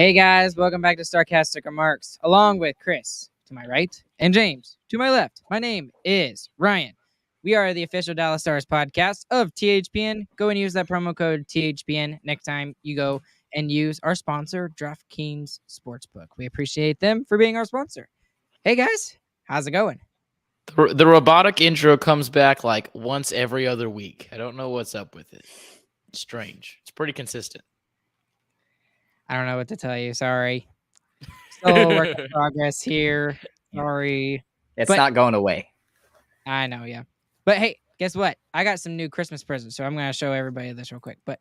Hey guys, welcome back to Sarcastic Remarks, along with Chris to my right and James to my left. My name is Ryan. We are the official Dallas Stars podcast of THPN. Go and use that promo code THPN next time you go and use our sponsor, DraftKings Sportsbook. We appreciate them for being our sponsor. Hey guys, how's it going? The robotic intro comes back like once every other week. I don't know what's up with it. It's strange. It's pretty consistent. I don't know what to tell you. Sorry. Still a work in progress here. Sorry. It's But- not going away. I know, yeah. But hey, guess what? I got some new Christmas presents, so I'm gonna show everybody this real quick. I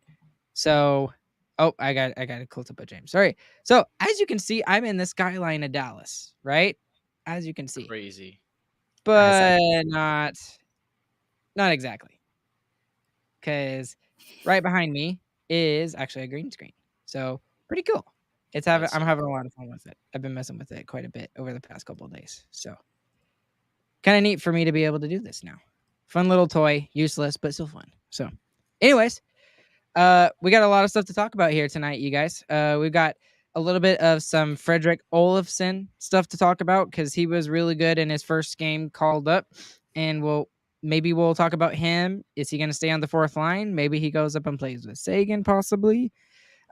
got a close up of James. Sorry. So as you can see, I'm in the skyline of Dallas, right? As you can see, Crazy. but not exactly, because right behind me is actually a green screen. So pretty cool. I'm having a lot of fun with it. I've been messing with it quite a bit over the past couple of days. So kind of neat for me to be able to do this now. Fun little toy, useless, but still fun. So anyways, we got a lot of stuff to talk about here tonight, you guys. We've got a little bit of some Fredrik Olofsson stuff to talk about because he was really good in his first game called up. And maybe we'll talk about him. Is he going to stay on the fourth line? Maybe he goes up and plays with Sagan, possibly.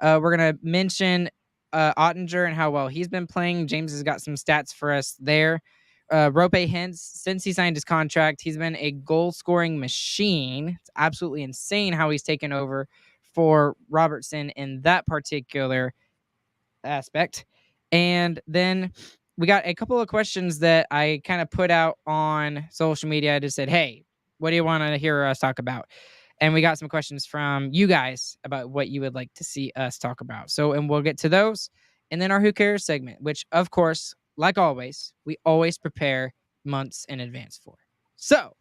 We're going to mention Ottinger and how well he's been playing. James has got some stats for us there. Rope Hintz, since he signed his contract, he's been a goal-scoring machine. It's absolutely insane how he's taken over for Robertson in that particular aspect. And then we got a couple of questions that I kind of put out on social media. I just said, hey, what do you want to hear us talk about? And we got some questions from you guys about what you would like to see us talk about. And we'll get to those. And then our Who Cares segment, which, of course, like always, we always prepare months in advance for. So,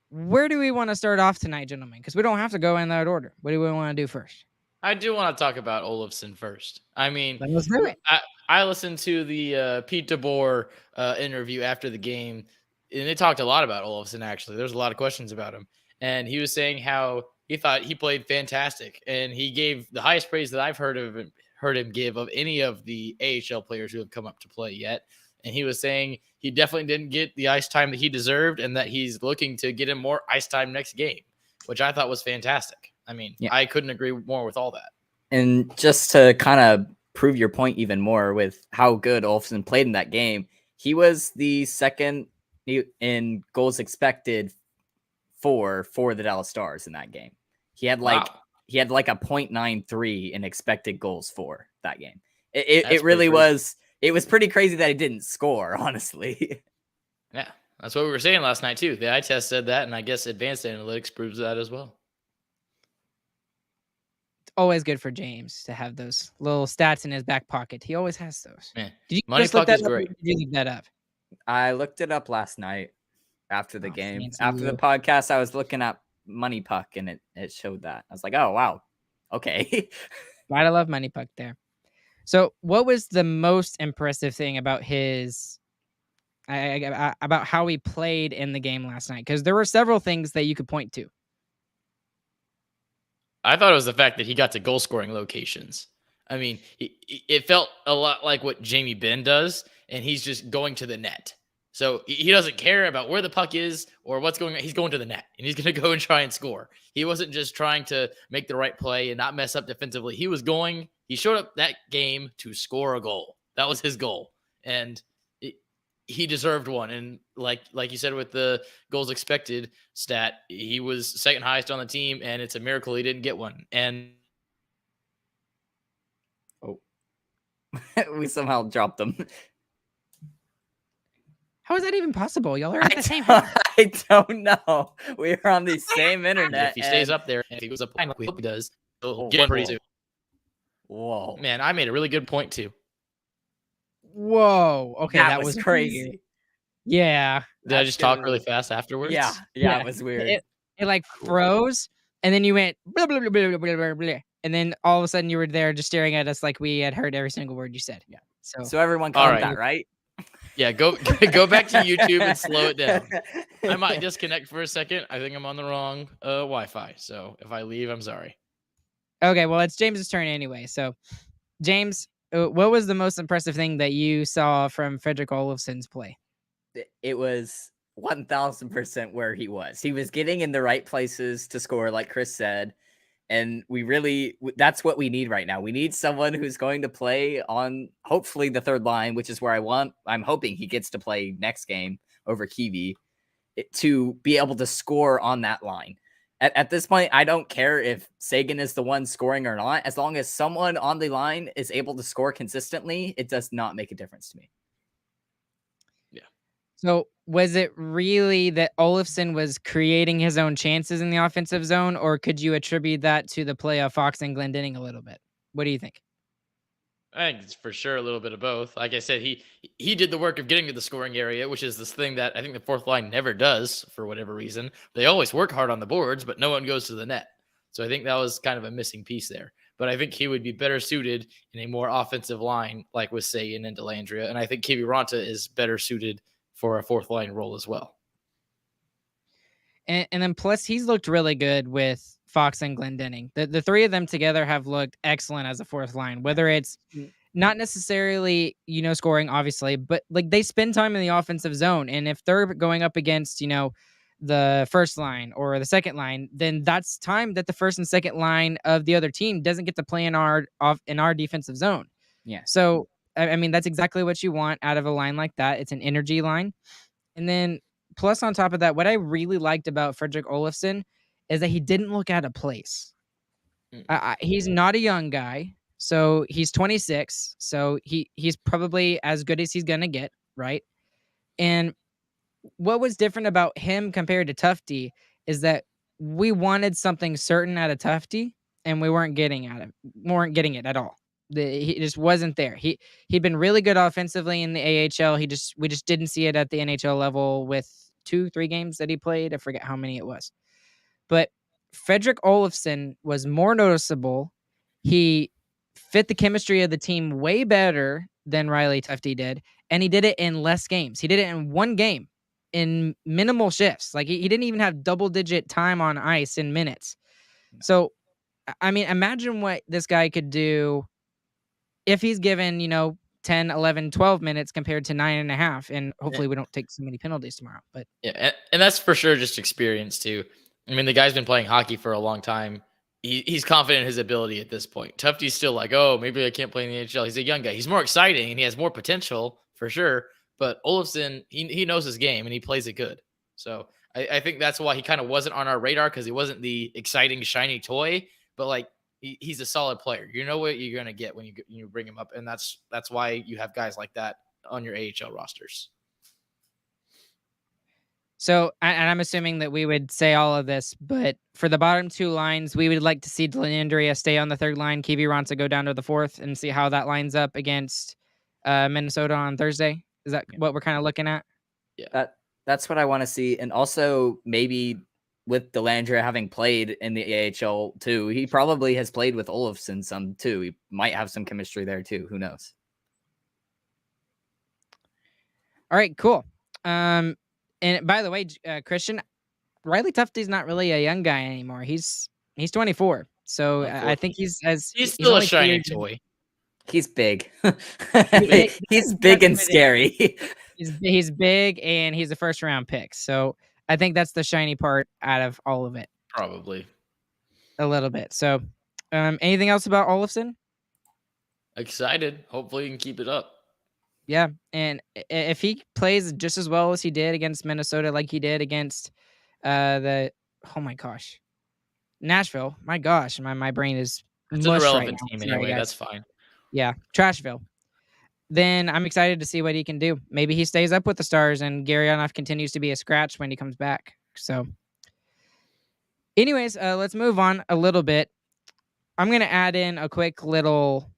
Where do we want to start off tonight, gentlemen? Because we don't have to go in that order. What do we want to do first? I do want to talk about Olofsson first. I mean, Let's do it. I listened to the Pete DeBoer interview after the game, and they talked a lot about Olofsson, actually. There's a lot of questions about him. And he was saying how he thought he played fantastic, and he gave the highest praise that I've heard him give of any of the AHL players who have come up to play yet. And he was saying he definitely didn't get the ice time that he deserved and that he's looking to get him more ice time next game, which I thought was fantastic. I mean, yeah. I couldn't agree more with all that. And just to kind of prove your point even more with how good Olofsson played in that game, he was the second in goals expected for the Dallas Stars in that game. He had like a 0.93 in expected goals for that game. It really was. It was pretty crazy that he didn't score, honestly. Yeah, that's what we were saying last night, too. The eye test said that, and I guess advanced analytics proves that as well. It's always good for James to have those little stats in his back pocket. He always has those. Man, did you Money just look Puck that is up? great. Did you look that up? I looked it up last night after the game. Fancy After the podcast, I was looking at Money Puck, and it showed that. I was like, oh, wow. Okay. Gotta love Money Puck there. So what was the most impressive thing about about how he played in the game last night? Because there were several things that you could point to. I thought it was the fact that he got to goal scoring locations. I mean, it felt a lot like what Jamie Benn does, and he's just going to the net. So he doesn't care about where the puck is or what's going on. He's going to the net, and he's going to go and try and score. He wasn't just trying to make the right play and not mess up defensively. He showed up that game to score a goal. That was his goal, and he deserved one. And like you said with the goals expected stat, he was second highest on the team, and it's a miracle he didn't get one. And we somehow dropped him. How is that even possible? Y'all are at the same time. I don't know. We are on the same internet. If he stays up there, and if he goes up like we hope he does, he'll get pretty soon. Whoa. Man, I made a really good point, too. Whoa. Okay, that was crazy. Weird. Yeah. Did I just talk really fast afterwards? Yeah, it was weird. It like froze, and then you went blah, blah, blah, blah, blah, blah, blah, and then all of a sudden you were there just staring at us like we had heard every single word you said. Yeah. So everyone caught that, right? Yeah, go back to YouTube and slow it down. I might disconnect for a second. I think I'm on the wrong Wi-Fi. So if I leave, I'm sorry. Okay, well, it's James's turn anyway. So, James, what was the most impressive thing that you saw from Frederick Olofsson's play? It was 1000% where he was. He was getting in the right places to score, like Chris said. And that's what we need right now. We need someone who's going to play on hopefully the third line, which is where I'm hoping he gets to play next game over Kiwi, to be able to score on that line. At this point, I don't care if Sagan is the one scoring or not. As long as someone on the line is able to score consistently, it does not make a difference to me. Yeah. So was it really that Olofsson was creating his own chances in the offensive zone, or could you attribute that to the play of Fox and Glendening a little bit? What do you think? I think it's for sure a little bit of both. Like I said, he did the work of getting to the scoring area, which is this thing that I think the fourth line never does for whatever reason. They always work hard on the boards, but no one goes to the net. So I think that was kind of a missing piece there. But I think he would be better suited in a more offensive line, like with Sagan and Delandria. And I think Kiviranta is better suited for a fourth line role as well. And then plus he's looked really good with Fox and Glendening. The three of them together have looked excellent as a fourth line, whether it's not necessarily, scoring, obviously, but like they spend time in the offensive zone. And if they're going up against, the first line or the second line, then that's time that the first and second line of the other team doesn't get to play in our defensive zone. Yeah. So, I mean, that's exactly what you want out of a line like that. It's an energy line. And then plus on top of that, what I really liked about Frederick Olofsson is that he didn't look out of place. He's not a young guy. So he's 26. So he's probably as good as he's going to get, right? And what was different about him compared to Tufte is that we wanted something certain out of Tufte, and we weren't getting it at all. He just wasn't there. He'd been really good offensively in the AHL. We just didn't see it at the NHL level with 2-3 games that he played. I forget how many it was. But Frederick Olofsson was more noticeable. He fit the chemistry of the team way better than Riley Tufte did, and he did it in less games. He did it in one game in minimal shifts. Like he didn't even have double-digit time on ice in minutes. So, I mean, imagine what this guy could do if he's given, 10, 11, 12 minutes compared to 9.5. And hopefully we don't take so many penalties tomorrow. But yeah, and that's for sure just experience too. I mean, the guy's been playing hockey for a long time. He's confident in his ability at this point. Tufte's still like, oh, maybe I can't play in the NHL. He's a young guy. He's more exciting and he has more potential for sure. But Olofsson, he knows his game and he plays it good. So I think that's why he kind of wasn't on our radar, because he wasn't the exciting, shiny toy. But like, he's a solid player. You know what you're going to get when you bring him up. And that's why you have guys like that on your AHL rosters. So, and I'm assuming that we would say all of this, but for the bottom two lines, we would like to see Delandria stay on the third line, Kiviranta go down to the fourth, and see how that lines up against Minnesota on Thursday. Is that what we're kind of looking at? Yeah, that's what I want to see. And also maybe with Delandria having played in the AHL too, he probably has played with Olofsson some too. He might have some chemistry there too. Who knows? All right, cool. And by the way, Christian, Riley Tufte's not really a young guy anymore. He's 24. So I think he's still a shiny toy. He's big. He's big and scary. He's big and he's a first round pick. So I think that's the shiny part out of all of it. Probably a little bit. So anything else about Olofsson? Excited. Hopefully he can keep it up. Yeah, and if he plays just as well as he did against Minnesota, like he did against Nashville. My gosh, my brain is it's an irrelevant team anyway. That's fine. Yeah, Trashville. Then I'm excited to see what he can do. Maybe he stays up with the Stars and Garyanov continues to be a scratch when he comes back. So, anyways, let's move on a little bit. I'm gonna add in a quick little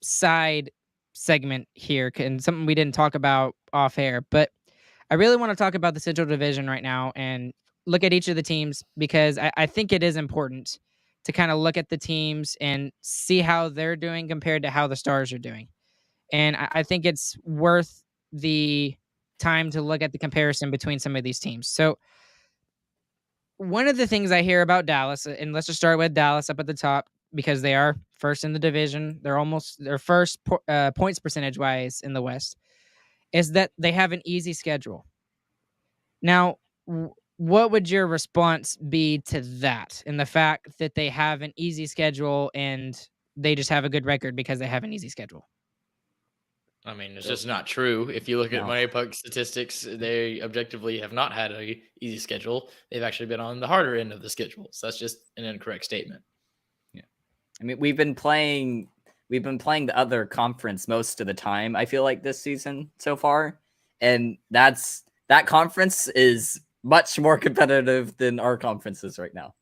side segment here, and something we didn't talk about off air, but I really want to talk about the Central Division right now and look at each of the teams, because I think it is important to kind of look at the teams and see how they're doing compared to how the Stars are doing. And I think it's worth the time to look at the comparison between some of these teams. So one of the things I hear about Dallas, and let's just start with Dallas up at the top, because they are first in the division. They're first points percentage wise in the West. Is that they have an easy schedule. Now, what would your response be to that? And the fact that they have an easy schedule and they just have a good record because they have an easy schedule. I mean, it's just not true. If you look at No. Money Puck statistics, they objectively have not had a easy schedule. They've actually been on the harder end of the schedule. So that's just an incorrect statement. Yeah. I mean, we've been playing the other conference most of the time, I feel like, this season so far. And that conference is much more competitive than our conferences right now.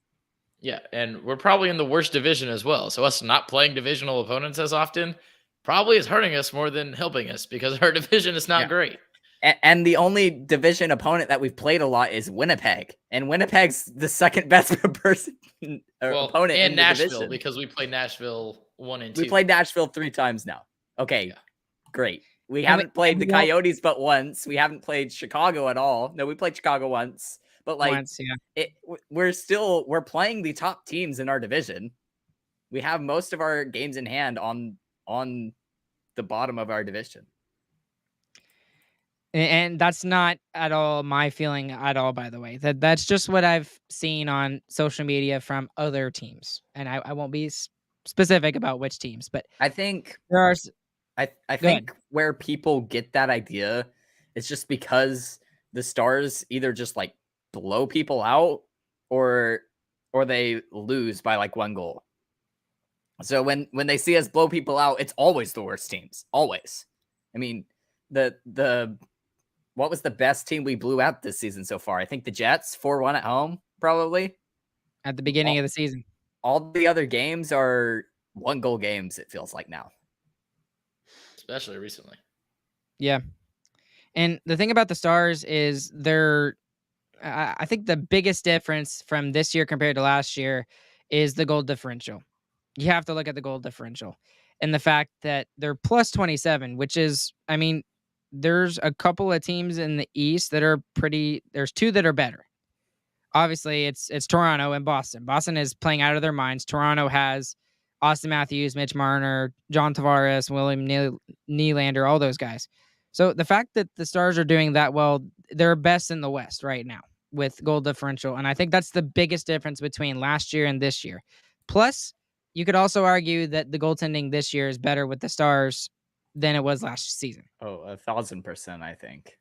Yeah, and we're probably in the worst division as well. So us not playing divisional opponents as often probably is hurting us more than helping us because our division is not great. And the only division opponent that we've played a lot is Winnipeg, and Winnipeg's the second best opponent in Nashville, the division. because we played Nashville 1 and 2. We played Nashville 3 times now. Okay, great. We haven't played the Coyotes but once. We haven't played Chicago at all. No, we played Chicago once, but we're playing the top teams in our division. We have most of our games in hand on the bottom of our division. And that's not at all my feeling at all, by the way. That's just what I've seen on social media from other teams. And I won't be specific about which teams, but I think there are. I think where people get that idea is just because the Stars either just like blow people out or they lose by like 1 goal. So when they see us blow people out, it's always the worst teams. Always. I mean, what was the best team we blew out this season so far? I think the Jets, 4-1 at home, probably. At the beginning of the season. All the other games are 1-goal games, it feels like now. Especially recently. Yeah. And the thing about the Stars is I think the biggest difference from this year compared to last year is the goal differential. You have to look at the goal differential and the fact that they're plus 27, which is, I mean, there's a couple of teams in the East that are there's 2 that are better. Obviously, it's Toronto and Boston. Boston is playing out of their minds. Toronto has Austin Matthews, Mitch Marner, John Tavares, William Nylander, all those guys. So the fact that the Stars are doing that well, they're best in the West right now with goal differential. And I think that's the biggest difference between last year and this year. Plus, you could also argue that the goaltending this year is better with the Stars than it was last season. Oh, 1,000%, I think.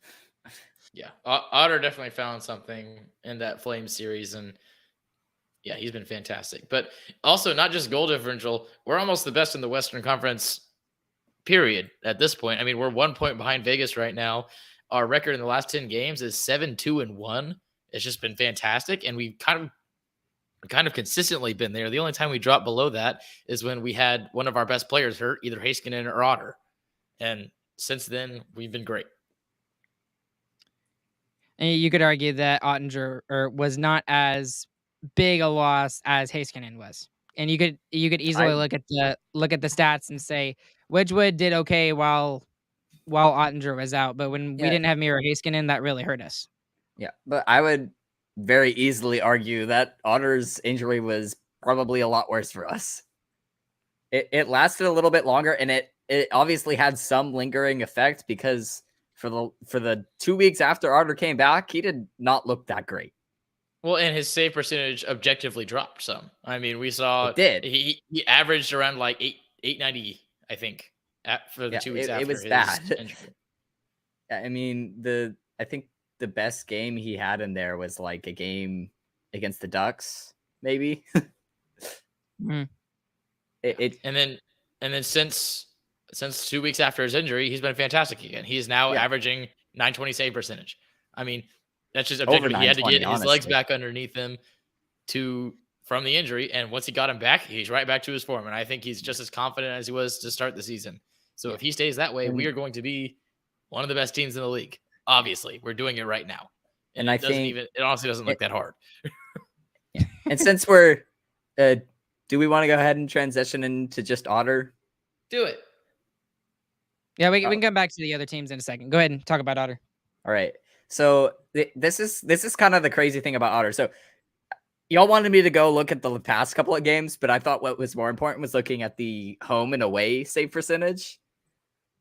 Yeah, Otter definitely found something in that Flames series, and yeah, he's been fantastic. But also, not just goal differential, we're almost the best in the Western Conference, period, at this point. I mean, we're 1 point behind Vegas right now. Our record in the last 10 games is 7-2-1. It's just been fantastic, and we've kind of consistently been there. The only time we dropped below that is when we had one of our best players hurt, either Heiskanen or Otter. And since then, we've been great. And you could argue that Ottinger was not as big a loss as Heiskanen was. And you could easily look at the stats and say Wedgwood did okay while Ottinger was out, but when we didn't have Miro Heiskanen, that really hurt us. Yeah, but I would very easily argue that Otter's injury was probably a lot worse for us. It lasted a little bit longer, and it obviously had some lingering effect because for the 2 weeks after Otter came back, he did not look that great. Well, and his save percentage objectively dropped some. I mean, we saw he averaged around like 890, I think, for the 2 weeks after. It was his bad. injury. I mean, I think the best game he had in there was like a game against the Ducks, maybe. And then since 2 weeks after his injury, he's been fantastic again. He's now averaging 920 save percentage. I mean, that's just objective. He had to get his legs back underneath him from the injury, and once he got him back, he's right back to his form. And I think he's just as confident as he was to start the season. So if he stays that way, we are going to be one of the best teams in the league. Obviously, we're doing it right now, and I think it honestly doesn't look that hard. And since we're, do we want to go ahead and transition into just Otter? Do it. Yeah, we can come back to the other teams in a second. Go ahead and talk about Otter. All right. So this is kind of the crazy thing about Otter. So Y'all wanted me to go look at the past couple of games, but I thought what was more important was looking at the home and away save percentage.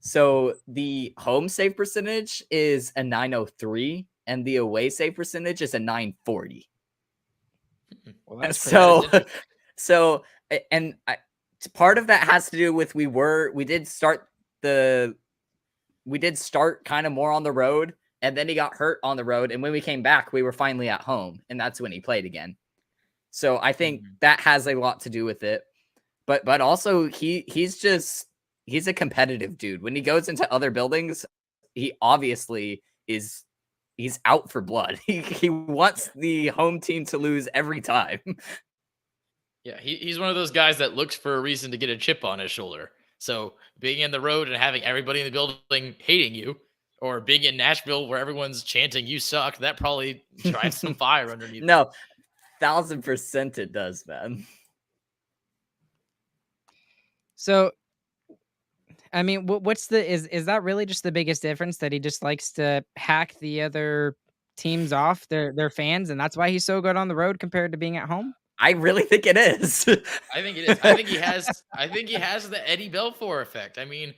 So the home save percentage is a 903, and the away save percentage is a 940. Well, that's so, so, and part of that has to do with we did start kind of more on the road, and then he got hurt on the road, and when we came back, we were finally at home, and that's when he played again. So I think that has a lot to do with it. But also he's a competitive dude. When he goes into other buildings, he obviously he's out for blood. He wants the home team to lose every time. Yeah, he's one of those guys that looks for a reason to get a chip on his shoulder. So being in the road and having everybody in the building hating you, or being in Nashville where everyone's chanting "you suck," that probably drives some fire underneath. No, 1000% it does, man. So, I mean, what's is that really just the biggest difference, that he just likes to hack the other teams off, their fans, and that's why he's so good on the road compared to being at home? I really think it is. I think it is. I think he has the Eddie Belfour effect. I mean,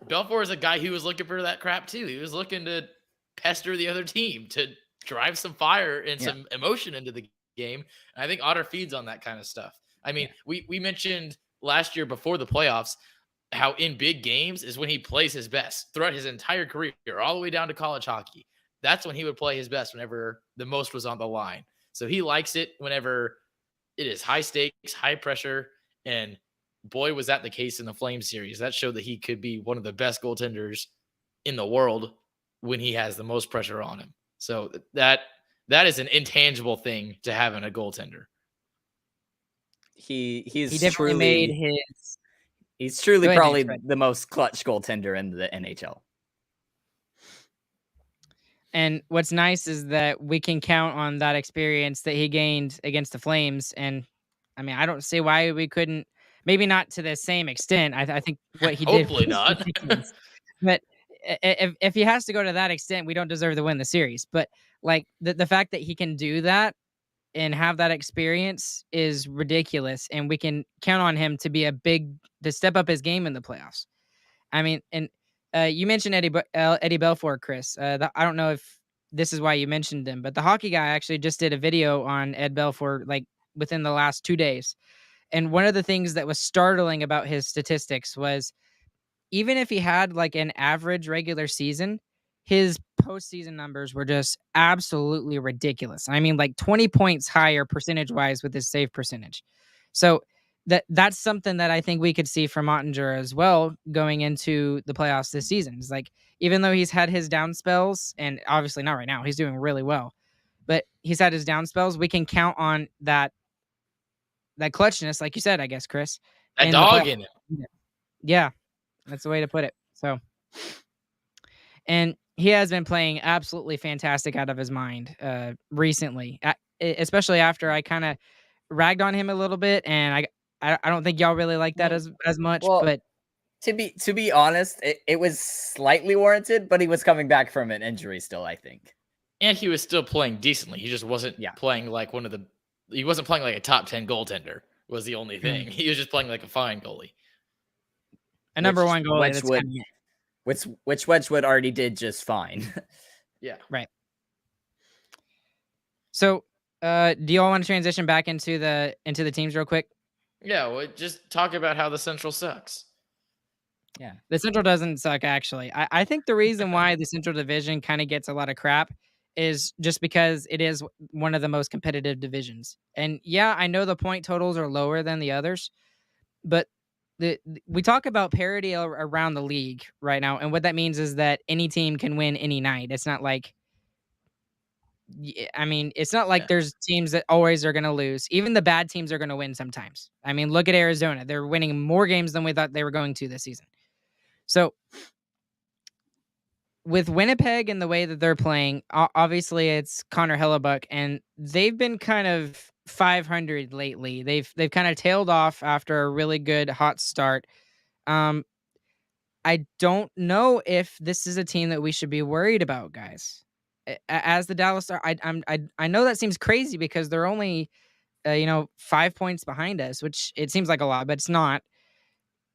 Belfour is a guy who was looking for that crap too. He was looking to pester the other team, to drive some fire and some emotion into the game. And I think Otter feeds on that kind of stuff. I mean, we mentioned last year before the playoffs how in big games is when he plays his best throughout his entire career, all the way down to college hockey. That's when he would play his best, whenever the most was on the line. So he likes it whenever it is high stakes, high pressure, and boy, was that the case in the Flames series. That showed that he could be one of the best goaltenders in the world when he has the most pressure on him. So that is an intangible thing to have in a goaltender. He definitely truly made his. He's truly probably the most clutch goaltender in the NHL. And what's nice is that we can count on that experience that he gained against the Flames. And I mean, I don't see why we couldn't, maybe not to the same extent. I think what he did. Hopefully not. But if he has to go to that extent, we don't deserve to win the series. But like the fact that he can do that and have that experience is ridiculous. And we can count on him to step up his game in the playoffs. I mean, and you mentioned Eddie Belfour, Chris. I don't know if this is why you mentioned him, but the hockey guy actually just did a video on Ed Belfour like within the last 2 days. And one of the things that was startling about his statistics was, even if he had like an average regular season, his postseason numbers were just absolutely ridiculous. I mean, like 20 points higher percentage-wise with his save percentage. So that's something that I think we could see from Ottinger as well going into the playoffs this season. It's like, even though he's had his down spells, and obviously not right now, he's doing really well, but he's had his down spells. We can count on that clutchness, like you said, I guess, Chris. That dog in it. Yeah, that's the way to put it. So, and he has been playing absolutely fantastic out of his mind recently, especially after I kind of ragged on him a little bit, and I don't think y'all really like that as much. Well, but to be honest, it was slightly warranted, but he was coming back from an injury still, I think. And he was still playing decently. He just wasn't playing like he wasn't playing like a top 10 goaltender was the only thing. He was just playing like a fine goalie. A number one goalie. Which Wedgwood already did just fine. Yeah. Right. So do you all want to transition back into the teams real quick? Yeah, well, just talk about how the Central sucks. Yeah, the Central doesn't suck, actually. I think the reason why the Central Division kind of gets a lot of crap is just because it is one of the most competitive divisions. And yeah, I know the point totals are lower than the others, but we talk about parity around the league right now, and what that means is that any team can win any night. It's not like, I mean, it's not like there's teams that always are going to lose. Even the bad teams are going to win sometimes. I mean, look at Arizona. They're winning more games than we thought they were going to this season. So with Winnipeg and the way that they're playing, obviously it's Connor Hellebuck, and they've been kind of 500 lately. They've kind of tailed off after a really good hot start. I don't know if this is a team that we should be worried about, guys. as the Dallas Star, I know that seems crazy because they're only 5 points behind us, which it seems like a lot, but it's not.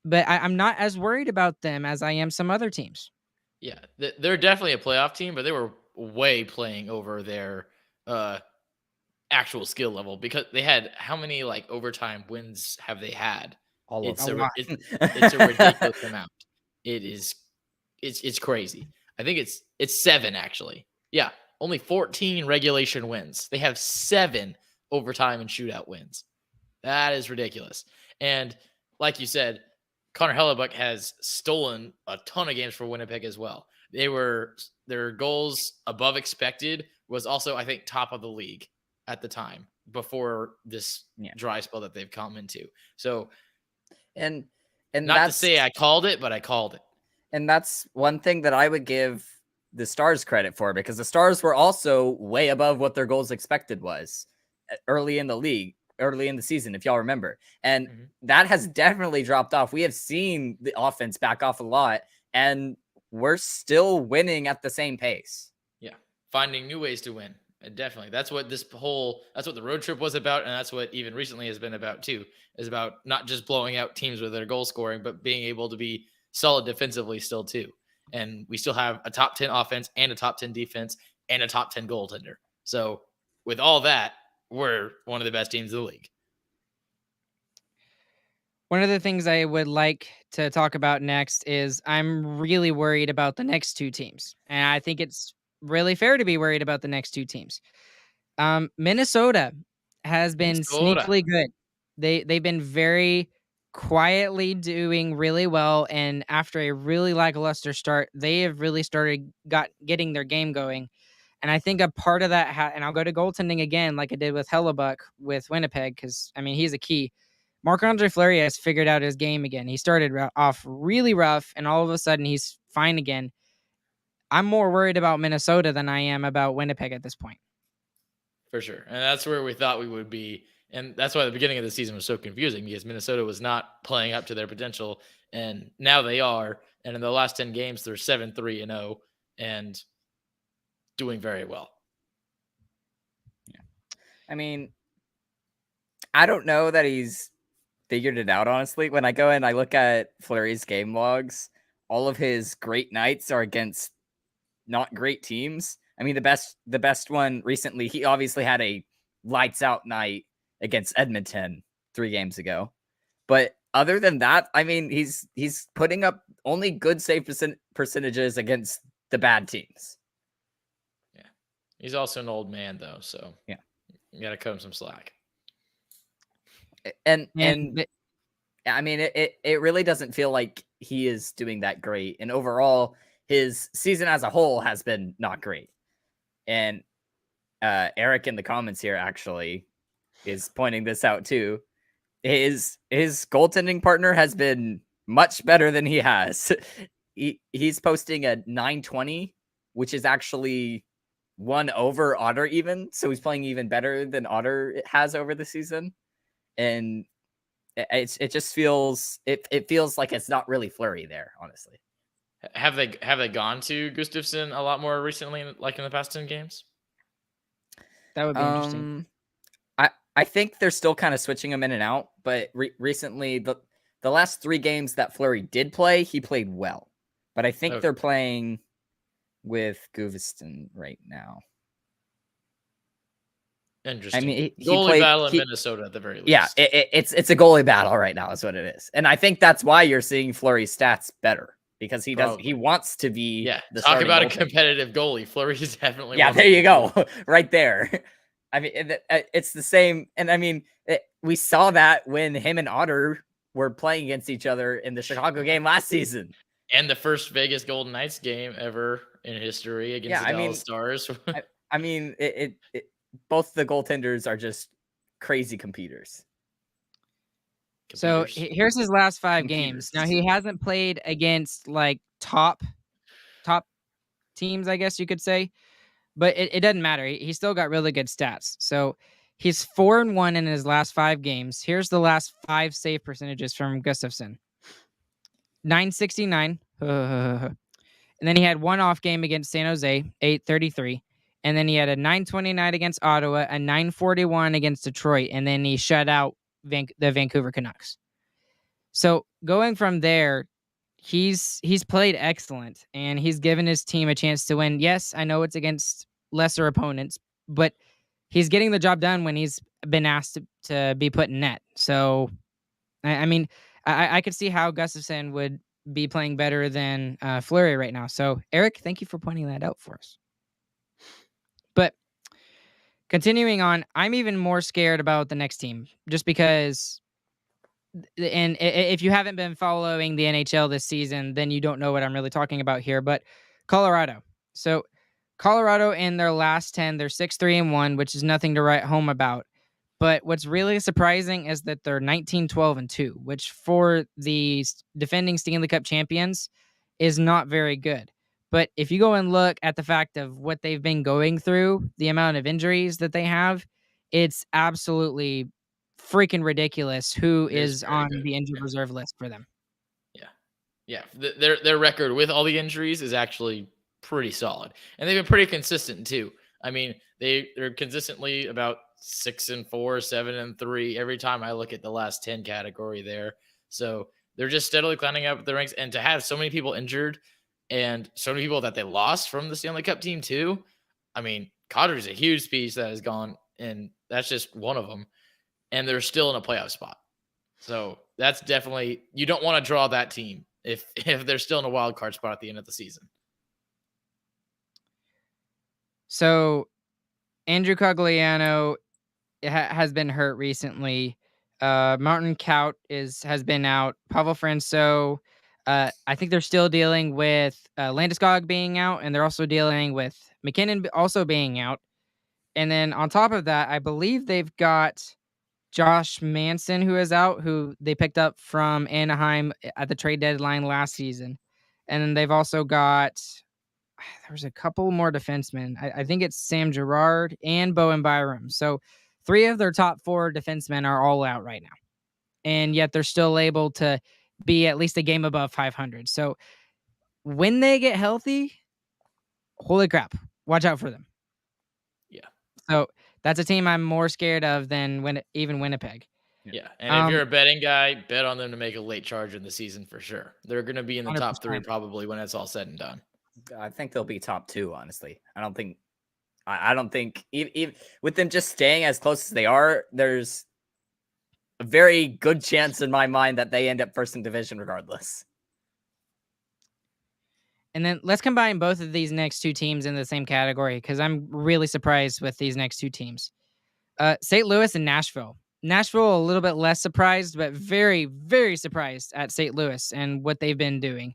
But I'm not as worried about them as I am some other teams. Yeah, they're definitely a playoff team, but they were way playing over their actual skill level because they had how many like overtime wins have they had? All of It's A lot. it's a ridiculous amount. It is it's crazy. I think it's 7 actually. Yeah, only 14 regulation wins. They have 7 overtime and shootout wins. That is ridiculous. And like you said, Connor Hellebuck has stolen a ton of games for Winnipeg as well. Their goals above expected was also, I think, top of the league at the time before this dry spell that they've come into. So, and not to say I called it, but I called it. And that's one thing that I would give the Stars credit for, because the Stars were also way above what their goals expected was early in the season, if y'all remember. And that has definitely dropped off. We have seen the offense back off a lot, and we're still winning at the same pace. Yeah. Finding new ways to win. Definitely. That's what that's what the road trip was about. And that's what even recently has been about too, is about not just blowing out teams with their goal scoring, but being able to be solid defensively still too. And we still have a top 10 offense and a top 10 defense and a top 10 goaltender. So with all that, we're one of the best teams in the league. One of the things I would like to talk about next is I'm really worried about the next 2 teams. And I think it's really fair to be worried about the next 2 teams. Minnesota has been sneakily good. They've been very quietly doing really well, and after a really lackluster start, they have really started getting their game going. And I think a part of that, and I'll go to goaltending again, like I did with Hellebuck with Winnipeg, because I mean he's a key. Marc-Andre Fleury has figured out his game again. He started off really rough, and all of a sudden he's fine again. I'm more worried about Minnesota than I am about Winnipeg at this point. For sure. And that's where we thought we would be. And that's why the beginning of the season was so confusing, because Minnesota was not playing up to their potential. And now they are. And in the last 10 games, they're 7-3-0 and doing very well. Yeah. I mean, I don't know that he's figured it out, honestly. When I go and I look at Fleury's game logs, all of his great nights are against not great teams. I mean, the best one recently, he obviously had a lights out night against Edmonton 3 games ago. But other than that, I mean, he's putting up only good save percentages against the bad teams. Yeah. He's also an old man, though, so yeah, you got to cut him some slack. And I mean, it really doesn't feel like he is doing that great. And overall, his season as a whole has been not great. And Eric in the comments here actually is pointing this out too. His goaltending partner has been much better than he has. He's posting a 920, which is actually 1 over Otter even. So he's playing even better than Otter has over the season. And it just feels it feels like it's not really Fleury there, honestly. Have they gone to Gustafsson a lot more recently, like in the past 10 games? That would be interesting. I think they're still kind of switching him in and out, but recently the last 3 games that Fleury did play, he played well. But I think they're playing with Gustafsson right now. Interesting. I mean, goalie battle in Minnesota at the very least. Yeah, it's a goalie battle right now, is what it is, and I think that's why you're seeing Fleury's stats better, because he wants to be. Yeah, talk about a competitive goalie. Fleury's definitely. Yeah, there you go, right there. I mean, it's the same, and I mean, we saw that when him and Otter were playing against each other in the Chicago game last season, and the first Vegas Golden Knights game ever in history against the Dallas Stars. I mean, both the goaltenders are just crazy competitors. So here's his last 5 games. Now he hasn't played against like top teams, I guess you could say, but it doesn't matter. He still got really good stats. So he's 4-1 in his last 5 games. Here's the last 5 save percentages from Gustafsson. 969. And then he had 1 off game against San Jose, 833. And then he had a 929 against Ottawa, a 941 against Detroit, and then he shut out the Vancouver Canucks. So going from there, he's played excellent, and he's given his team a chance to win. Yes, I know it's against lesser opponents, but he's getting the job done when he's been asked to be put in net. So, I mean, I could see how Gustafsson would be playing better than Fleury right now. So, Eric, thank you for pointing that out for us. But continuing on, I'm even more scared about the next team just because, and if you haven't been following the NHL this season, then you don't know what I'm really talking about here. But Colorado. So, Colorado in their last 10, they're 6-3-1, which is nothing to write home about. But what's really surprising is that they're 19-12-2, which for the defending Stanley Cup champions is not very good. But if you go and look at the fact of what they've been going through, the amount of injuries that they have, it's absolutely freaking ridiculous who is on the injured reserve list for them. Yeah. Their record with all the injuries is actually pretty solid, and they've been pretty consistent too. I mean, they're consistently about 6-4, 7-3 every time I look at the last 10 category there. So they're just steadily climbing up the ranks, and to have so many people injured and so many people that they lost from the Stanley Cup team too. I mean, Kadri's a huge piece that has gone, and that's just one of them. And they're still in a playoff spot. So that's definitely, you don't want to draw that team if they're still in a wild card spot at the end of the season. So Andrew Cogliano has been hurt recently. Martin Kaut has been out. Pavel Francouz, I think they're still dealing with Landeskog being out, and they're also dealing with McKinnon also being out. And then on top of that, I believe they've got Josh Manson, who is out, who they picked up from Anaheim at the trade deadline last season. And then they've also got, there's a couple more defensemen. I think it's Sam Girard and Bowen Byram. So 3 of their top 4 defensemen are all out right now. And yet they're still able to be at least a game above 500. So when they get healthy, holy crap, watch out for them. Yeah. So that's a team I'm more scared of than even Winnipeg. Yeah, and if you're a betting guy, bet on them to make a late charge in the season for sure. They're going to be in the 100%. Top 3 probably when it's all said and done. I think they'll be top 2, honestly. I don't think even with them just staying as close as they are, there's a very good chance in my mind that they end up first in division regardless. And then let's combine both of these next 2 teams in the same category because I'm really surprised with these next 2 teams. St. Louis and Nashville. Nashville, a little bit less surprised, but very, very surprised at St. Louis and what they've been doing.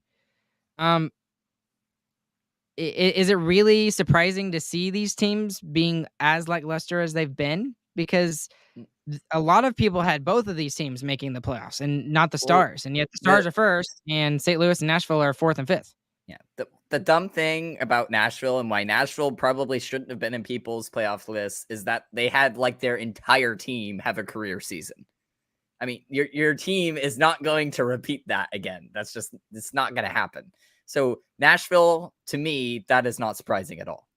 Is it really surprising to see these teams being as lackluster as they've been? Because a lot of people had both of these teams making the playoffs and not the Stars. And yet the Stars are first and St. Louis and Nashville are 4th and 5th. Yeah. The dumb thing about Nashville and why Nashville probably shouldn't have been in people's playoff lists is that they had like their entire team have a career season. I mean, your team is not going to repeat that again. It's not going to happen. So Nashville, to me, that is not surprising at all.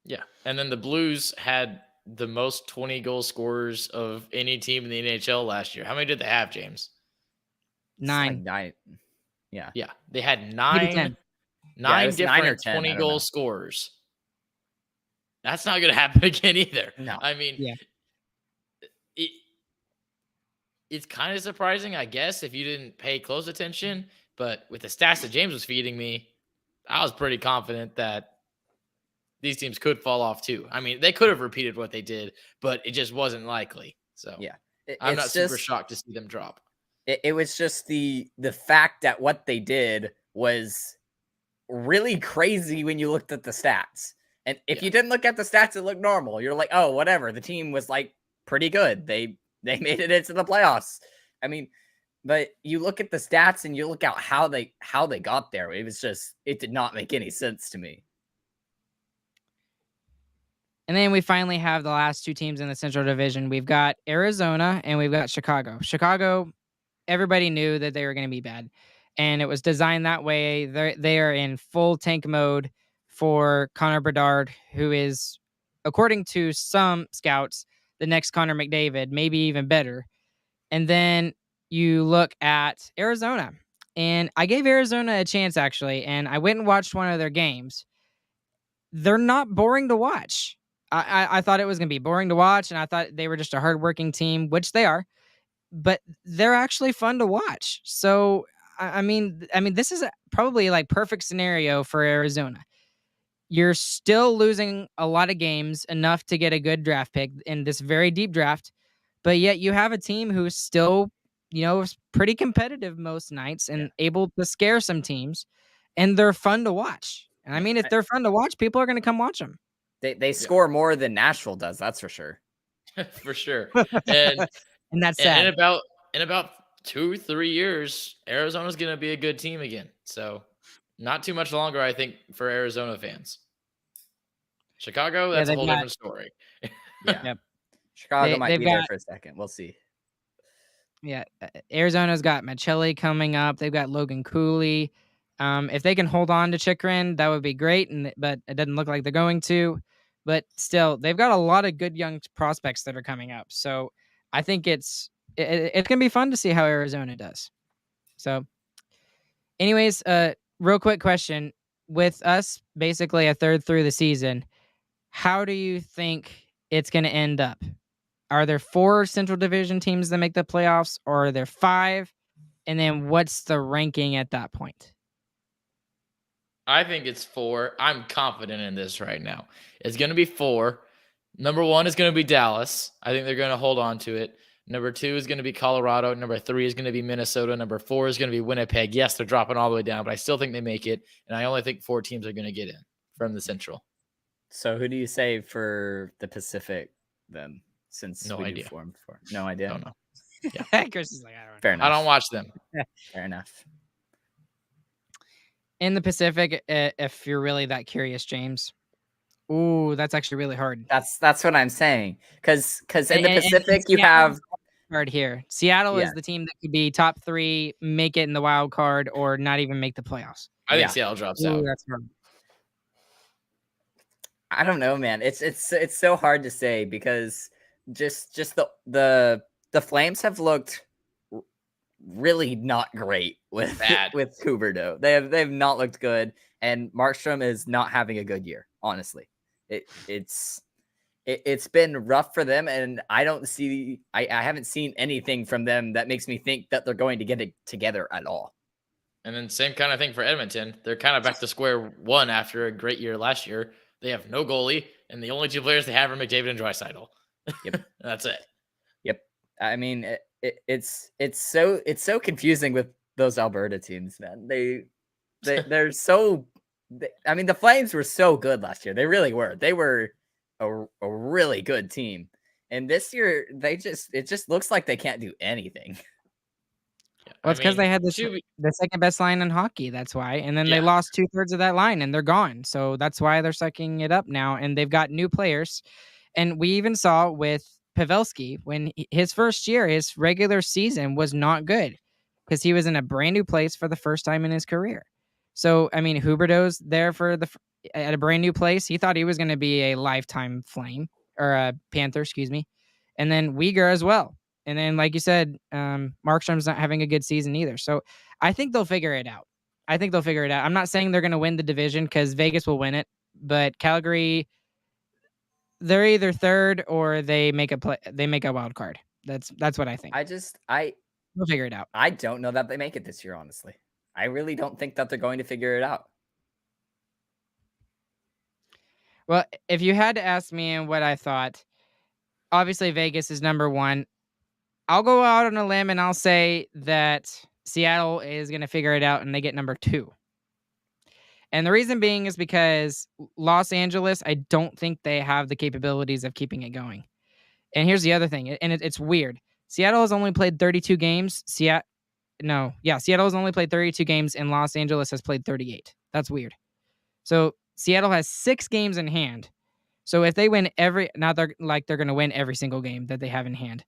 Yeah. And then the Blues had the most 20-goal scorers of any team in the NHL last year. How many did they have, James? 9. Like 9. Yeah. Yeah. They had 9 different 20-goal scorers. That's not going to happen again either. No. I mean, it's kind of surprising, I guess, if you didn't pay close attention. But with the stats that James was feeding me, I was pretty confident that these teams could fall off too. I mean, they could have repeated what they did, but it just wasn't likely. So yeah, I'm not super shocked to see them drop. It was just the fact that what they did was really crazy when you looked at the stats. And if you didn't look at the stats, it looked normal. You're like, oh, whatever. The team was like pretty good. They made it into the playoffs. I mean, but you look at the stats and you look at how they got there. It did not make any sense to me. And then we finally have the last 2 teams in the Central Division. We've got Arizona and we've got Chicago. Chicago, everybody knew that they were going to be bad. And it was designed that way. They are in full tank mode for Connor Bedard, who is, according to some scouts, the next Connor McDavid, maybe even better. And then you look at Arizona, and I gave Arizona a chance actually, and I went and watched one of their games. They're not boring to watch. I thought it was going to be boring to watch, and I thought they were just a hardworking team, which they are, but they're actually fun to watch. So, I mean, this is probably like perfect scenario for Arizona. You're still losing a lot of games, enough to get a good draft pick in this very deep draft, but yet you have a team who's still, is pretty competitive most nights Yeah. and able to scare some teams, and they're fun to watch. And I Yeah. mean, if they're fun to watch, people are going to come watch them. They score more than Nashville does, that's for sure. For sure. And And that's in sad. about 2-3 years, Arizona's going to be a good team again. So not too much longer, I think, for Arizona fans. Chicago, Yeah, that's a they've whole got different story. Yeah. yep. Chicago might They've be there got for a second. We'll see. yeah, Arizona's got Machelli coming up. They've got Logan Cooley. If they can hold on to Chikrin, that would be great. But it doesn't look like they're going to. But still, they've got a lot of good young prospects that are coming up. So I think it's gonna be fun to see how Arizona does. So, anyways, real quick question: with us basically a third through the season, how do you think it's gonna end up? Are there 4 Central Division teams that make the playoffs, or are there 5? And then what's the ranking at that point? I think it's 4. I'm confident in this right now. It's going to be 4. Number 1 is going to be Dallas. I think they're going to hold on to it. Number 2 is going to be Colorado. Number 3 is going to be Minnesota. Number 4 is going to be Winnipeg. Yes, they're dropping all the way down, but I still think they make it. And I only think 4 teams are going to get in from the Central. So who do you say for the Pacific then? Since No we idea. do form before. No idea. Don't know. Yeah. Chris is like, I don't know. Fair enough. I don't watch them. Fair enough. In the Pacific, if you're really that curious, James. Ooh, that's actually really hard. That's what I'm saying. Because in the And Pacific you Seattle's have hard here. Seattle Yeah. is the team that could be top 3, make it in the wild card, or not even make the playoffs. I think Yeah. Seattle drops Ooh, out. that's hard. I don't know, man. It's so hard to say because just the Flames have looked really not great with Bad. with Huberdeau. They've not looked good, and Markstrom is not having a good year. Honestly, it's been rough for them, and I haven't seen anything from them that makes me think that they're going to get it together at all. And then same kind of thing for Edmonton. They're kind of back to square one after a great year last year. They have no goalie, and the only 2 players they have are McDavid and Draisaitl. Yep. That's it. Yep. I mean, it's so confusing with those Alberta teams, man. They're so. I mean, the Flames were so good last year. They really were. They were a really good team, and this year it just looks like they can't do anything. Well, it's because they had the second best line in hockey. That's why. And then they lost 2/3 of that line, and they're gone. So that's why they're sucking it up now. And they've got new players. And we even saw with Pavelski when his first year, his regular season was not good because he was in a brand new place for the first time in his career. So, I mean, Huberdeau's there at a brand new place. He thought he was going to be a lifetime Flame or a Panther, excuse me. And then Uyghur as well. And then, like you said, Markstrom's not having a good season either. So I think they'll figure it out. I'm not saying they're going to win the division because Vegas will win it, but Calgary, they're either third or they make a wild card. That's what I think. We'll figure it out. I don't know that they make it this year, honestly. I really don't think that they're going to figure it out. Well, if you had to ask me what I thought, obviously Vegas is number 1. I'll go out on a limb and I'll say that Seattle is going to figure it out and they get number 2. And the reason being is because Los Angeles, I don't think they have the capabilities of keeping it going. And here's the other thing, and it's weird. Seattle has only played 32 games. Seattle has only played 32 games and Los Angeles has played 38. That's weird. So Seattle has 6 games in hand. So if they win they're going to win every single game that they have in hand.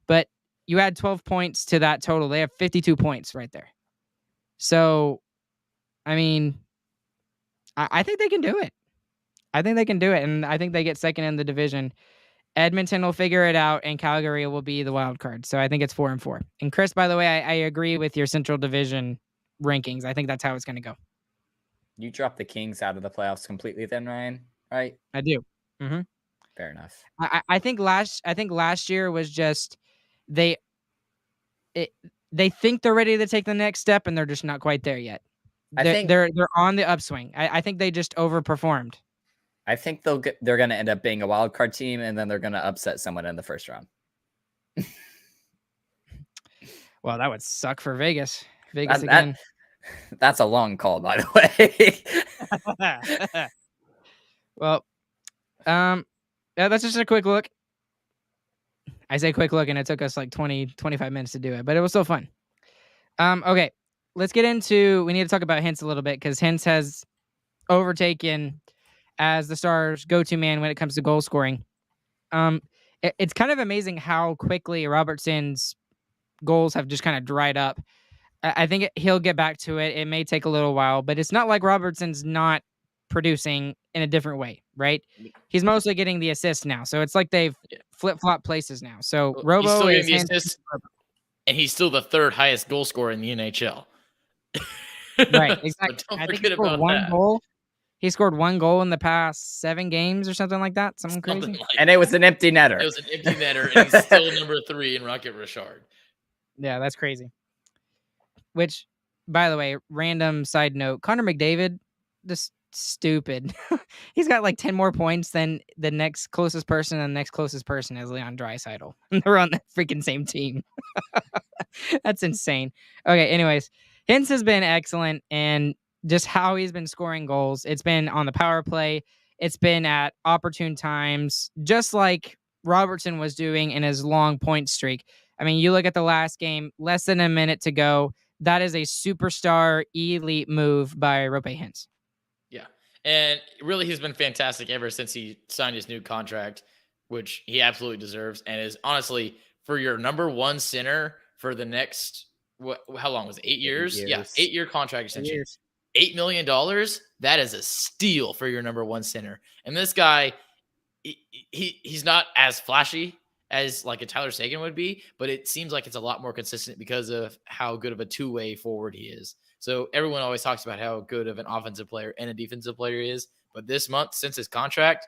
But you add 12 points to that total. They have 52 points right there. So, I mean, I think they can do it. I think they can do it, and I think they get second in the division. Edmonton will figure it out, and Calgary will be the wild card. So I think it's 4-4. And Chris, by the way, I agree with your Central Division rankings. I think that's how it's going to go. You dropped the Kings out of the playoffs completely, then, Ryan, right? I do. Mm-hmm. Fair enough. I think last year was just they think they're ready to take the next step, and they're just not quite there yet. They're on the upswing. I think they just overperformed. I think they're going to end up being a wild card team, and then they're going to upset someone in the first round. Well, that would suck for Vegas. Vegas again. That's a long call, by the way. Well, yeah, that's just a quick look. I say quick look, and it took us like 20, 25 minutes to do it, but it was still fun. Okay, let's get into. We need to talk about Hintz a little bit because Hintz has overtaken as the Stars' go-to man when it comes to goal scoring. It's kind of amazing how quickly Robertson's goals have just kind of dried up. I think he'll get back to it. It may take a little while, but it's not like Robertson's not producing in a different way, right? He's mostly getting the assists now, so it's like they've flip-flop places now. So Robo he's still is getting the assists, and he's still the third highest goal scorer in the NHL. Right, exactly. So I think he scored one goal. He scored one goal in the past 7 games or something like that. Something crazy. Like and it was an empty netter. It was an empty netter, and he's still number 3 in Rocket Richard. Yeah, that's crazy. Which, by the way, random side note, Connor McDavid, just stupid. He's got like 10 more points than the next closest person, and the next closest person is Leon Draisaitl. And they're on the freaking same team. That's insane. Okay, anyways, Hintz has been excellent, and just how he's been scoring goals. It's been on the power play. It's been at opportune times, just like Robertson was doing in his long point streak. I mean, you look at the last game, less than a minute to go. That is a superstar elite move by Roope Hintz. Yeah. And really, he's been fantastic ever since he signed his new contract, which he absolutely deserves. And is honestly, for your number 1 center for the next, how long was it? 8 years? Yeah. 8-year contract extension. $8 million. That is a steal for your number 1 center. And this guy, he's not as flashy as like a Tyler Seguin would be, but it seems like it's a lot more consistent because of how good of a two-way forward he is. So everyone always talks about how good of an offensive player and a defensive player he is, but this month, since his contract,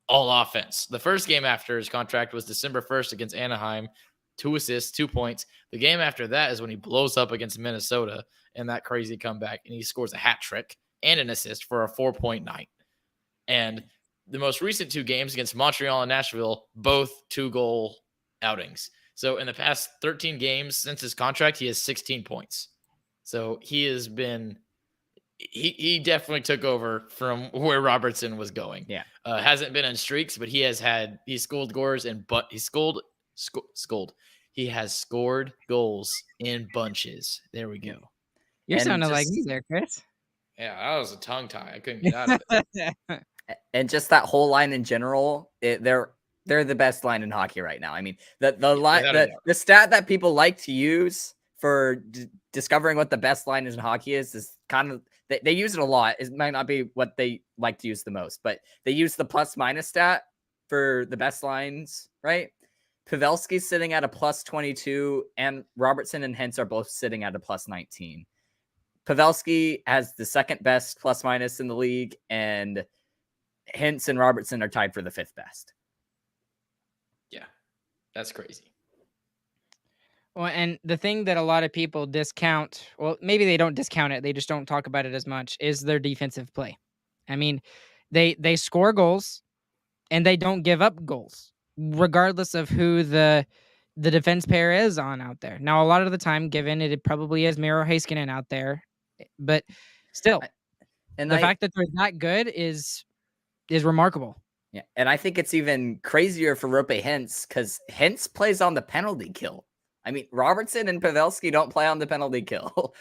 all offense. The first game after his contract was December 1st against Anaheim, 2 assists, 2 points. The game after that is when he blows up against Minnesota and that crazy comeback, and he scores a hat trick and an assist for a 4-point night. And the most recent 2 games against Montreal and Nashville, both 2-goal outings. So in the past 13 games since his contract, he has 16 points. So he has been he definitely took over from where Robertson was going. Yeah. Hasn't been on streaks, but he scored goals he has scored goals in bunches. There we go. You're sounding like me there, Chris. Yeah, that was a tongue tie. I couldn't get out of it. And just that whole line in general, they're the best line in hockey right now. I mean, the stat that people like to use for discovering what the best line in hockey is kind of they use it a lot. It might not be what they like to use the most, but they use the plus minus stat for the best lines, right? Pavelski's sitting at a plus 22, and Robertson and Hintz are both sitting at a plus 19. Pavelski has the second best plus minus in the league, and Hintz and Robertson are tied for the 5th best. Yeah, that's crazy. Well, and the thing that a lot of people discount, well, maybe they don't discount it, they just don't talk about it as much, is their defensive play. I mean, they score goals, and they don't give up goals, regardless of who the defense pair is on out there. Now, a lot of the time, given it probably is Miro Heiskanen out there, but still, the fact that they're that good is remarkable. Yeah, and I think it's even crazier for Roope Hintz because Hintz plays on the penalty kill. I mean, Robertson and Pavelski don't play on the penalty kill.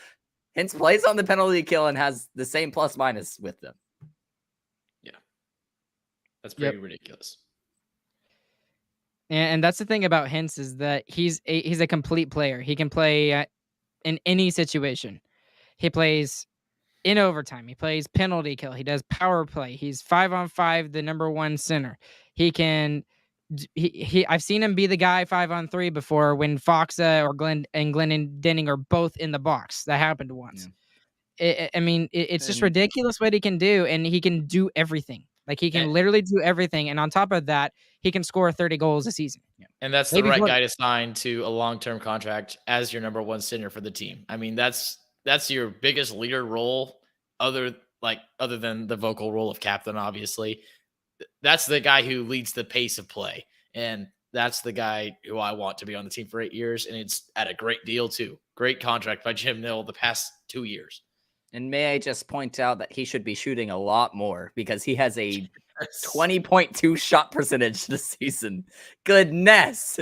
Hintz plays on the penalty kill and has the same plus minus with them. Yeah, that's pretty ridiculous. And that's the thing about Hintz is that he's a complete player. He can play in any situation. He plays in overtime. He plays penalty kill. He does power play. He's 5-on-5, the number one center. He can. I've seen him be the guy 5-on-3 before when Foxa or Glenn Denning are both in the box. That happened once. Yeah. I mean, it's just ridiculous what he can do, and he can do everything. Like, he can literally do everything, and on top of that, he can score 30 goals a season. Yeah. And that's Maybe the right 40. guy to sign to a long-term contract as your number one center for the team. I mean, that's your biggest leader role, other than the vocal role of captain, obviously. That's the guy who leads the pace of play, and that's the guy who I want to be on the team for 8 years, and it's at a great deal too. Great contract by Jim Nill the past 2 years. And may I just point out that he should be shooting a lot more because he has a 20.2 shot percentage this season. Goodness.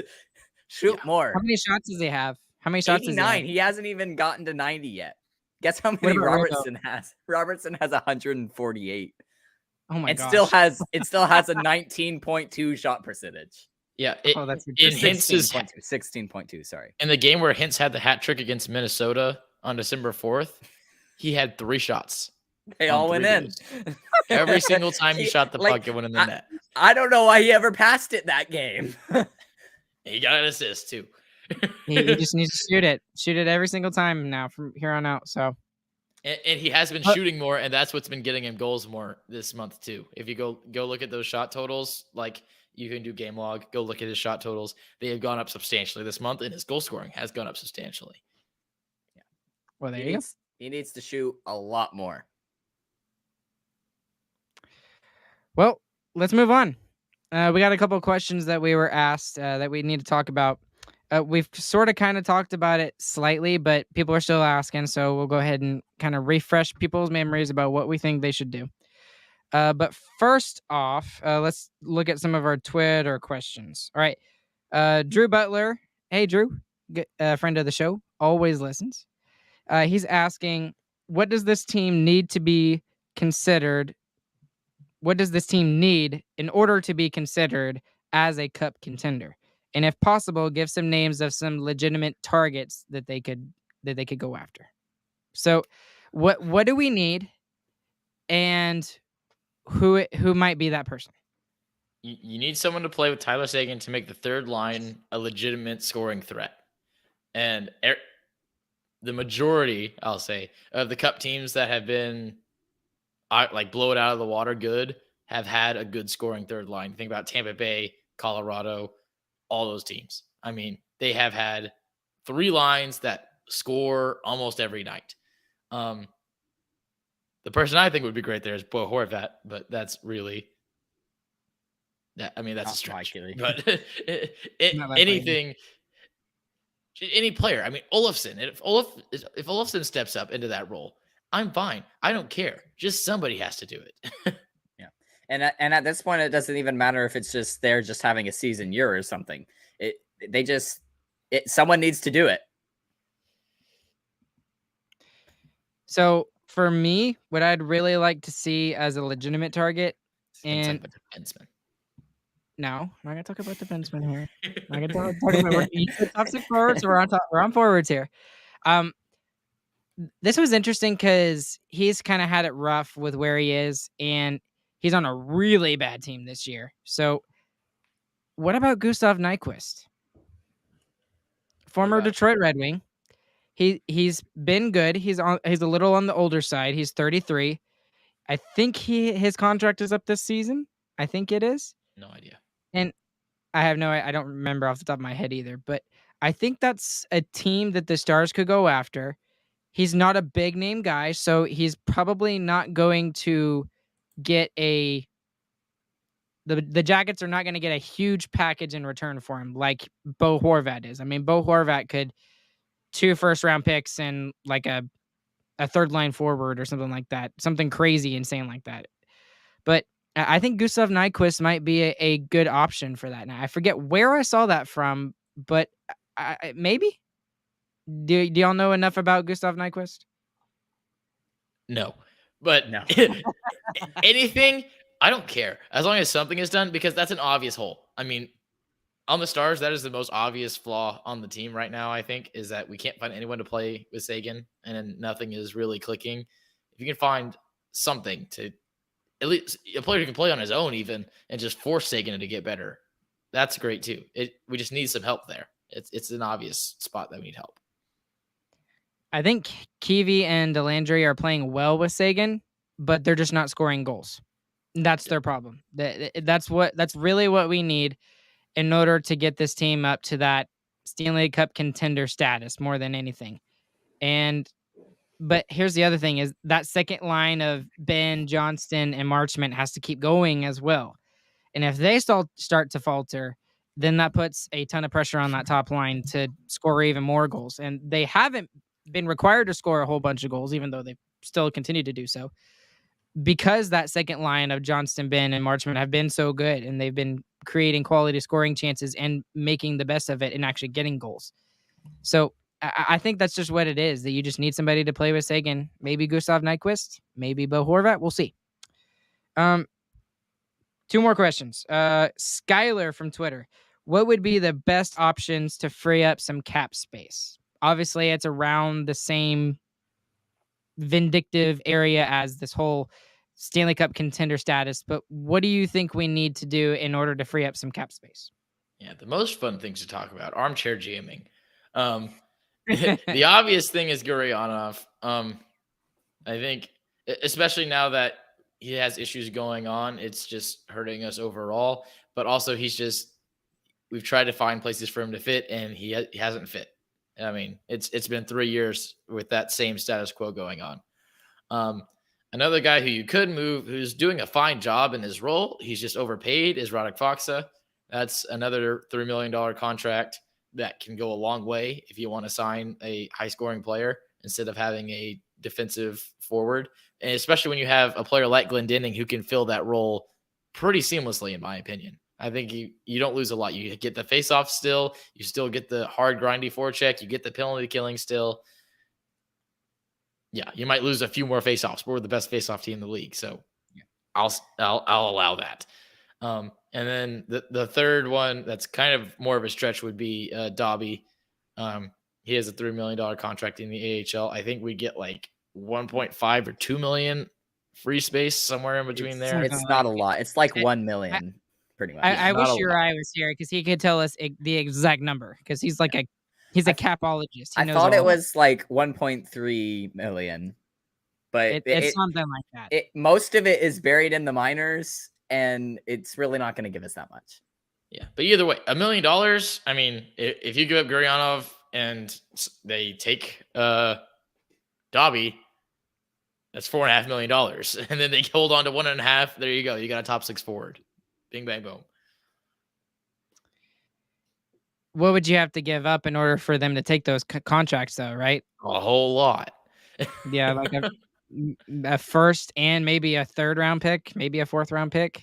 Shoot more. How many shots does he have? How many shots 89. does he have? He hasn't even gotten to 90 yet. Guess how many Robertson has? Robertson has 148. Oh my gosh. It still has a 19.2 shot percentage. Yeah, that's in Hintz's 16.2, sorry. In the game where Hintz had the hat trick against Minnesota on December 4th, he had 3 shots. They all went in. Every single time he shot the puck, it went in the net. I don't know why he ever passed it that game. He got an assist too. he just needs to shoot it. Shoot it every single time now from here on out. So, and he has been shooting more, and that's what's been getting him goals more this month too. If you go look at those shot totals, like you can do game log, go look at his shot totals. They have gone up substantially this month, and his goal scoring has gone up substantially. Yeah. Well, there you go. He needs to shoot a lot more. Well, let's move on. We got a couple of questions that we were asked that we need to talk about. We've sort of kind of talked about it slightly, but people are still asking, so we'll go ahead and kind of refresh people's memories about what we think they should do. But first off, let's look at some of our Twitter questions. All right. Drew Butler. Hey, Drew, friend of the show, always listens. He's asking, what does this team need to be considered? What does this team need in order to be considered as a cup contender? And if possible, give some names of some legitimate targets that they could go after. So what do we need, and who might be that person? You need someone to play with Tyler Seguin to make the third line a legitimate scoring threat. And the majority, I'll say, of the cup teams that have been like blow it out of the water good have had a good scoring third line. Think about Tampa Bay, Colorado, all those teams. I mean, they have had 3 lines that score almost every night. The person I think would be great there is Bo Horvat, but that's really that. I mean, that's not a stretch. likely. But anything, any player. I mean, Olofsson. If Olofsson steps up into that role, I'm fine. I don't care. Just somebody has to do it. Yeah. And at this point, it doesn't even matter if it's just they're just having a season year or something. Someone needs to do it. So for me, what I'd really like to see as a legitimate target, and defenseman. No, I'm not gonna talk about defenseman here. I'm not gonna talk about top 6 forwards. So we're on forwards here. This was interesting because he's kind of had it rough with where he is, and he's on a really bad team this year. So, what about Gustav Nyquist, former Detroit Red Wing? He's been good. He's a little on the older side. He's 33. I think his contract is up this season. I think it is. No idea. And I don't remember off the top of my head either. But I think that's a team that the Stars could go after. He's not a big name guy, so he's probably not going to get the Jackets are not going to get a huge package in return for him like Bo Horvat is. I mean, Bo Horvat could 2 first-round picks and like a third line forward or something like that, something crazy insane like that. But I think Gustav Nyquist might be a good option for that. Now I forget where I saw that from, but maybe. Do y'all know enough about Gustav Nyquist? No, but no. Anything, I don't care as long as something is done, because that's an obvious hole. I mean, on the Stars, that is the most obvious flaw on the team right now. I think is that we can't find anyone to play with Seguin, and nothing is really clicking. if you can find something to at least a player who can play on his own even and just force Sagan to get better, that's great too. We just need some help there. It's an obvious spot that we need help. I think Kiwi and Delandry are playing well with Sagan, but they're just not scoring goals. That's their problem. That's really what we need in order to get this team up to that Stanley Cup contender status more than anything. But here's the other thing is that second line of Ben, Johnston, and Marchment has to keep going as well. And if they start to falter, then that puts a ton of pressure on that top line to score even more goals. And they haven't been required to score a whole bunch of goals, even though they still continue to do so, because that second line of Johnston, Ben, and Marchment have been so good, and they've been creating quality scoring chances and making the best of it and actually getting goals. So I think that's just what it is, that you just need somebody to play with Sagan. Maybe Gustav Nyquist, maybe Bo Horvat. We'll see. Two more questions. Skylar from Twitter. What would be the best options to free up some cap space? Obviously, it's around the same vindictive area as this whole Stanley Cup contender status, but what do you think we need to do in order to free up some cap space? Yeah, the most fun things to talk about, armchair jamming. The obvious thing is Gurionov. I think, especially now that he has issues going on, it's just hurting us overall. But also, we've tried to find places for him to fit, and he hasn't fit. I mean, it's been 3 years with that same status quo going on. Another guy who you could move, who's doing a fine job in his role, he's just overpaid, is Radek Faksa. That's another $3 million contract that can go a long way if you want to sign a high-scoring player instead of having a defensive forward. And especially when you have a player like Glendening who can fill that role pretty seamlessly, in my opinion. I think you don't lose a lot. You get the face-off still. You still get the hard, grindy forecheck. You get the penalty killing still. Yeah, you might lose a few more face-offs, but we're the best face-off team in the league, so yeah, I'll allow that. And then the third one that's kind of more of a stretch would be Dobby. He has a $3 million contract in the AHL. I think we get like 1.5 or 2 million free space somewhere in between there. It's not a lot. It's like 1 million, pretty much. I wish Uri was here because he could tell us the exact number, because he's like he's a capologist. I thought it was like 1.3 million, but it's something like that. Most of it is buried in the minors, and it's really not going to give us that much. Yeah, but either way, $1 million. I mean, if you give up Gurionov and they take Dobby, that's $4.5 million, and then they hold on to 1.5. There you go. You got a top six forward. Bing, bang, boom. What would you have to give up in order for them to take those contracts, though, right? A whole lot. Yeah, like a first and maybe a third round pick, maybe a fourth round pick,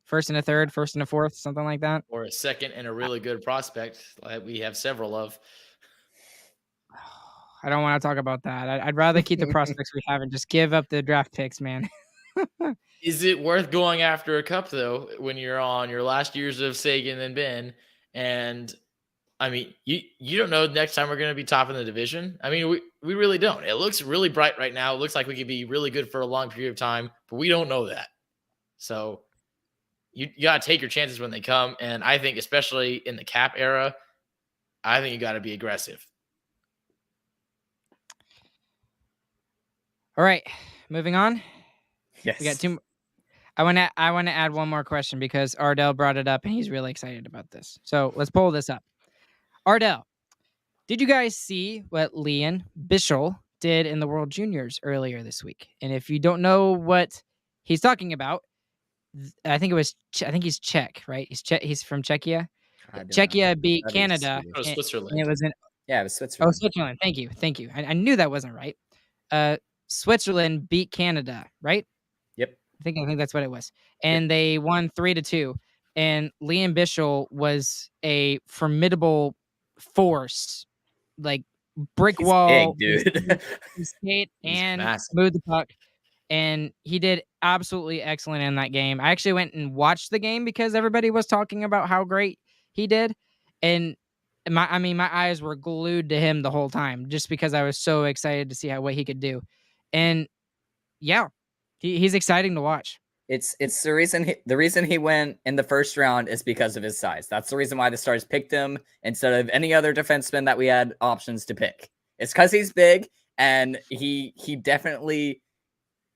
first and a third, first and a fourth, something like that. Or a second and a really good prospect like we have several of. I don't want to talk about that. I'd rather keep the prospects we have and just give up the draft picks, man. Is it worth going after a cup, though, when you're on your last years of Sagan and Ben? And I mean, you don't know next time we're going to be top in the division. I mean, we really don't. It looks really bright right now. It looks like we could be really good for a long period of time, but we don't know that. So you got to take your chances when they come. And I think, especially in the cap era, I think you got to be aggressive. All right, moving on. Yes. We got two. I want to add one more question because Ardell brought it up and he's really excited about this. So let's pull this up. Ardell, did you guys see what Leon Bischel did in the World Juniors earlier this week? And if you don't know what he's talking about, I think he's Czech, right? He's from Czechia. Czechia beat Canada. Oh, Switzerland. And it was it was Switzerland. Oh, Switzerland. Thank you. I knew that wasn't right. Switzerland beat Canada, right? Yep. I think that's what it was. And they won 3-2. And Leon Bischel was a formidable force, like brick wall, big, dude. skate and move the puck. And he did absolutely excellent in that game. I actually went and watched the game because everybody was talking about how great he did. And my eyes were glued to him the whole time just because I was so excited to see what he could do. And yeah, he's exciting to watch. It's the reason he went in the first round is because of his size. That's the reason why the Stars picked him instead of any other defenseman that we had options to pick. It's because he's big and he definitely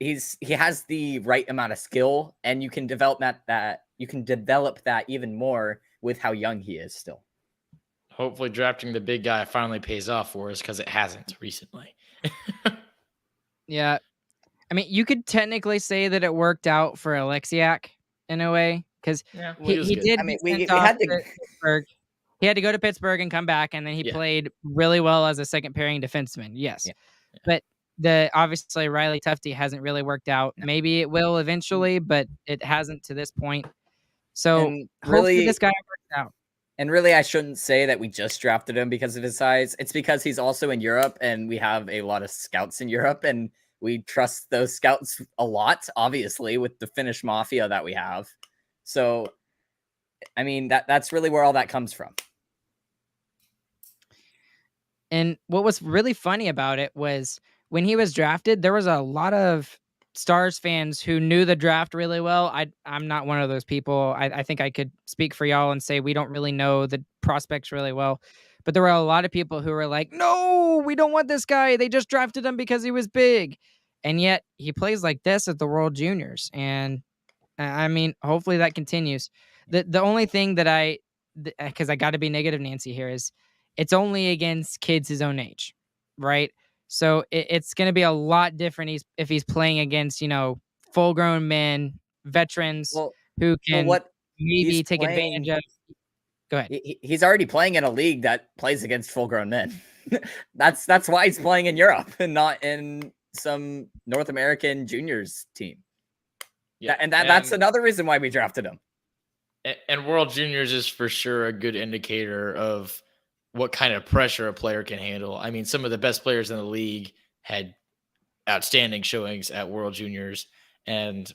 he has the right amount of skill, and you can develop that even more with how young he is still. Hopefully drafting the big guy finally pays off for us, because it hasn't recently. Yeah. I mean, you could technically say that it worked out for Alexiak in a way, because Yeah, well, he good. did I mean, get we sent off had to. to Pittsburgh. He had to go to Pittsburgh and come back, and then he Yeah. played really well as a second pairing defenseman. Yes. Yeah. But obviously Riley Tufte hasn't really worked out. No. Maybe it will eventually, but it hasn't to this point. So And hopefully really, this guy works out. And really, I shouldn't say that we just drafted him because of his size. It's because he's also in Europe, and we have a lot of scouts in Europe, and we trust those scouts a lot, obviously, with the Finnish mafia that we have. So, I mean, that's really where all that comes from. And what was really funny about it was when he was drafted, there was a lot of Stars fans who knew the draft really well. I'm not one of those people. I think I could speak for y'all and say we don't really know the prospects really well. But there were a lot of people who were like, no, we don't want this guy. They just drafted him because he was big. And yet he plays like this at the World Juniors. And I mean, hopefully that continues. The only thing that because I got to be negative Nancy here, is it's only against kids his own age, right? So it's going to be a lot different if he's playing against, full grown men, veterans who can what maybe he's take advantage of. Go ahead. He's already playing in a league that plays against full grown men. That's why he's playing in Europe and not in some North American juniors team. Yeah, and that's another reason why we drafted him. And World Juniors is for sure a good indicator of what kind of pressure a player can handle. I mean, some of the best players in the league had outstanding showings at World Juniors. And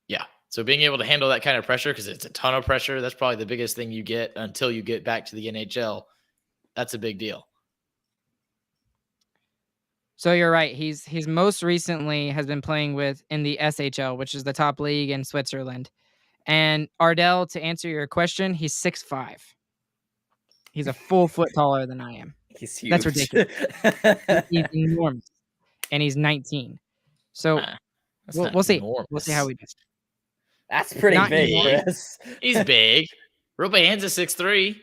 yeah, so being able to handle that kind of pressure, because it's a ton of pressure, that's probably the biggest thing you get until you get back to the NHL. That's a big deal. So you're right. He's most recently has been playing in the SHL, which is the top league in Switzerland. And Ardell, to answer your question, he's 6'5". He's a full foot taller than I am. He's huge. That's ridiculous. He's enormous, and he's 19. So we'll see. We'll see how he does. That's pretty big, Chris. He's big. Roope Hintz is 6'3".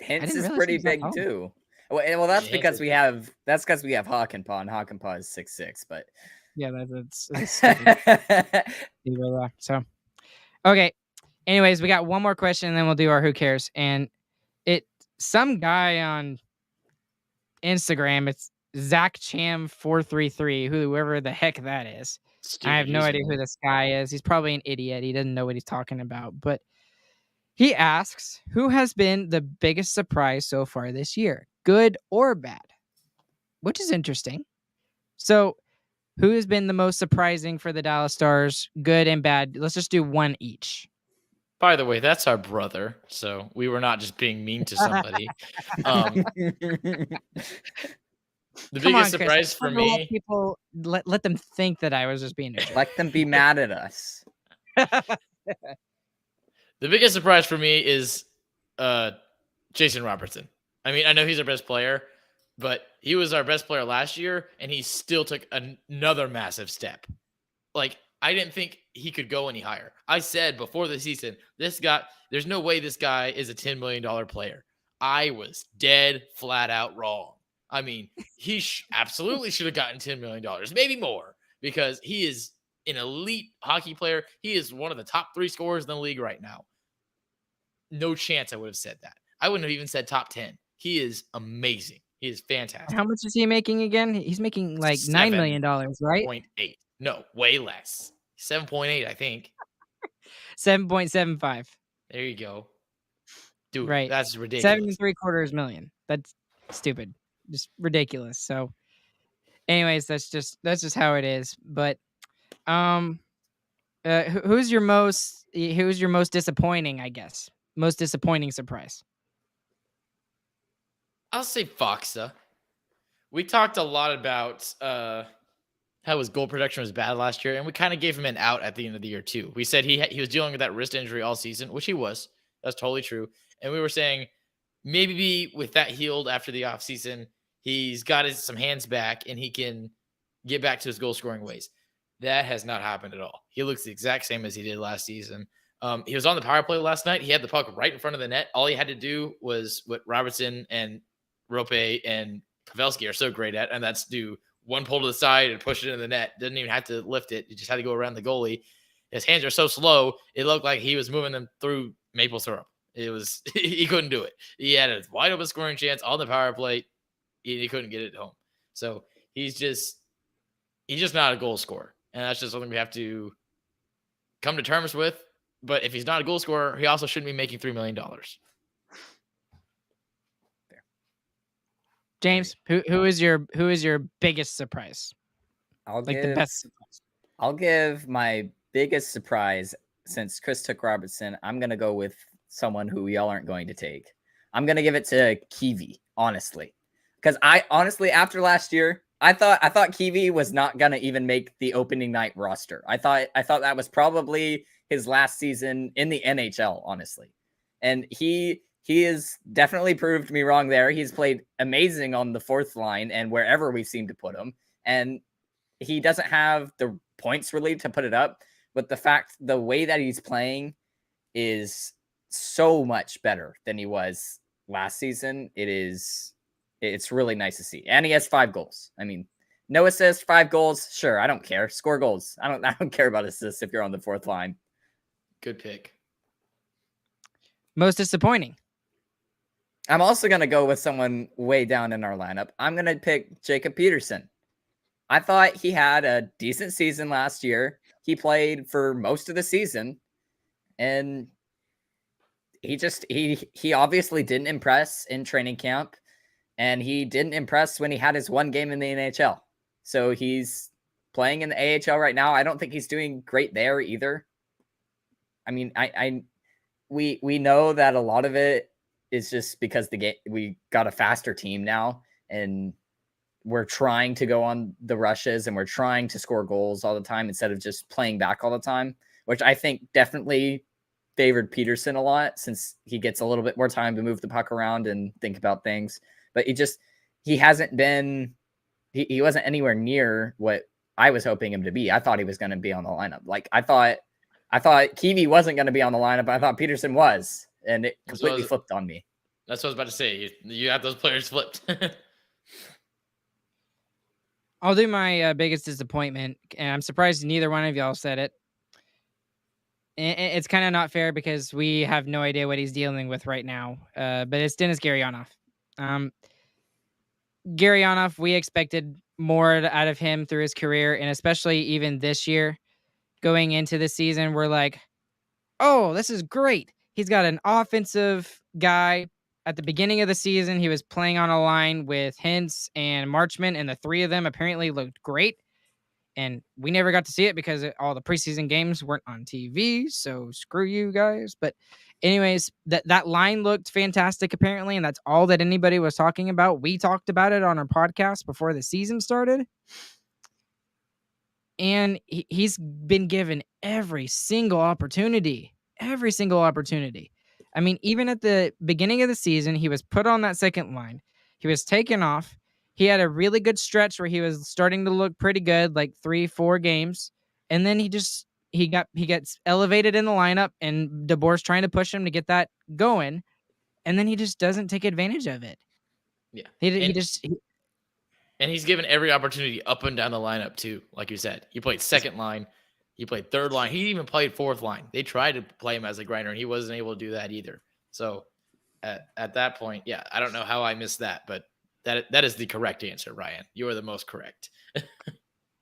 Hintz is pretty big too. Well, that's because we have Hakanpää, and Hakanpää is 6'6". But yeah, that's so okay. Anyways, we got one more question, and then we'll do our who cares. And some guy on Instagram, it's Zach Cham 433, whoever the heck that is. I have no idea who this guy is. He's probably an idiot. He doesn't know what he's talking about. But he asks, who has been the biggest surprise so far this year, good or bad? Which is interesting. So, who has been the most surprising for the Dallas Stars, good and bad? Let's just do one each. By the way, that's our brother, so we were not just being mean to somebody. The biggest surprise for me... People, let them think that I was just being a jerk. Let them be mad at us. The biggest surprise for me is Jason Robertson. I mean, I know he's our best player, but he was our best player last year, and he still took another massive step. Like, I didn't think he could go any higher. I said before the season, there's no way this guy is a $10 million player. I was dead flat out wrong. I mean, he absolutely should have gotten $10 million, maybe more, because he is an elite hockey player. He is one of the top 3 scorers in the league right now. No chance I would have said that. I wouldn't have even said top 10. He is amazing. He is fantastic. How much is he making again? He's making like $9 million, right? 7.8. No, way less. 7.8, I think. 7.75. There you go. Dude, right. That's ridiculous. 7.75 million. That's stupid. Just ridiculous. So anyways, that's just how it is. But who's your most disappointing, I guess? Most disappointing surprise? I'll say Faksa. We talked a lot about how his goal production was bad last year, and we kind of gave him an out at the end of the year too. We said he was dealing with that wrist injury all season, which he was. That's totally true. And we were saying maybe with that healed after the offseason, he's got some hands back and he can get back to his goal scoring ways. That has not happened at all. He looks the exact same as he did last season. He was on the power play last night. He had the puck right in front of the net. All he had to do was what Robertson and Rope and Pavelski are so great at, and that's do one pull to the side and push it into the net. Didn't even have to lift it. He just had to go around the goalie. His hands are so slow, it looked like he was moving them through maple syrup. It was he couldn't do it. He had a wide open scoring chance on the power play. He couldn't get it home. So he's just not a goal scorer. And that's just something we have to come to terms with. But if he's not a goal scorer, he also shouldn't be making $3 million. James, who is your biggest surprise? The best surprise. I'll give my biggest surprise since Chris took Robertson. I'm gonna go with someone who y'all aren't going to take. I'm gonna give it to Kiwi, honestly, because I honestly after last year, I thought Kiwi was not gonna even make the opening night roster. I thought that was probably his last season in the NHL, honestly, and he has definitely proved me wrong there. He's played amazing on the fourth line and wherever we seem to put him, and he doesn't have the points really to put it up, but the way that he's playing is so much better than he was last season. It's really nice to see. And he has 5 goals. I mean, no assists, 5 goals. Sure. I don't care. Score goals. I don't care about assists if you're on the fourth line. Good pick. Most disappointing. I'm also going to go with someone way down in our lineup. I'm going to pick Jacob Peterson. I thought he had a decent season last year. He played for most of the season, and he obviously didn't impress in training camp, and he didn't impress when he had his one game in the NHL. So he's playing in the AHL right now. I don't think he's doing great there either. I mean, we know that a lot of it is just because we got a faster team now, and we're trying to go on the rushes and we're trying to score goals all the time instead of just playing back all the time, which I think definitely favored Peterson a lot since he gets a little bit more time to move the puck around and think about things. But he hasn't been, he wasn't anywhere near what I was hoping him to be. I thought he was going to be on the lineup. Like I thought Kiwi wasn't going to be on the lineup. I thought Peterson was, and it completely flipped on me. That's what I was about to say. You have those players flipped. I'll do my biggest disappointment, and I'm surprised neither one of y'all said it. It's kind of not fair because we have no idea what he's dealing with right now, but it's Denis Gurianov. Gurianov, we expected more out of him through his career, and especially even this year. Going into the season, we're like, oh, this is great. He's got an offensive guy. At the beginning of the season, he was playing on a line with Hintz and Marchman, and the 3 of them apparently looked great. And we never got to see it because all the preseason games weren't on TV, so screw you guys. But anyways, that line looked fantastic apparently, and that's all that anybody was talking about. We talked about it on our podcast before the season started. And he's been given every single opportunity. I mean, even at the beginning of the season, he was put on that second line. He was taken off. He had a really good stretch where he was starting to look pretty good, like 3-4 games. And then he gets elevated in the lineup, and DeBoer's trying to push him to get that going. And then he just doesn't take advantage of it. Yeah. And he's given every opportunity up and down the lineup too. Like you said, he played second line. He played third line. He even played fourth line. They tried to play him as a grinder, and he wasn't able to do that either. So at that point, yeah, I don't know how I missed that, but that is the correct answer, Ryan. You are the most correct.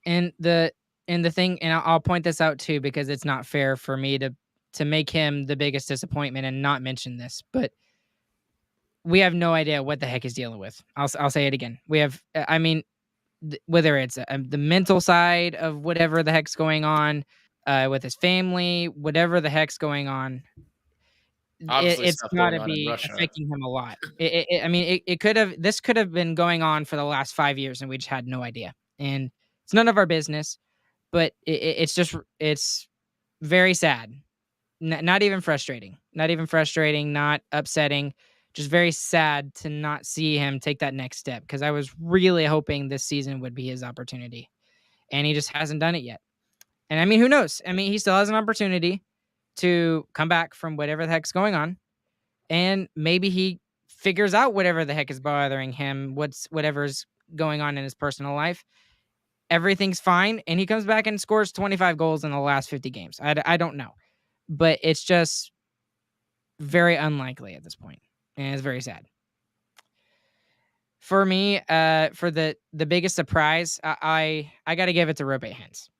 And the thing, and I'll point this out too, because it's not fair for me to make him the biggest disappointment and not mention this, but we have no idea what the heck he's dealing with. I'll say it again. We have, I mean, whether it's the mental side of whatever the heck's going on with his family, whatever the heck's going on, it's got to be affecting him a lot. I mean, this could have been going on for the last 5 years, and we just had no idea. And It's none of our business, but it's very sad. Not even frustrating. Not even frustrating, not upsetting. Just very sad to not see him take that next step, because I was really hoping this season would be his opportunity, and he just hasn't done it yet. And I mean, who knows? I mean, he still has an opportunity to come back from whatever the heck's going on, and maybe he figures out whatever the heck is bothering him, whatever's going on in his personal life. Everything's fine, and he comes back and scores 25 goals in the last 50 games. I don't know, but it's just very unlikely at this point, and it's very sad. For me, for the biggest surprise, I got to give it to Rope Hands.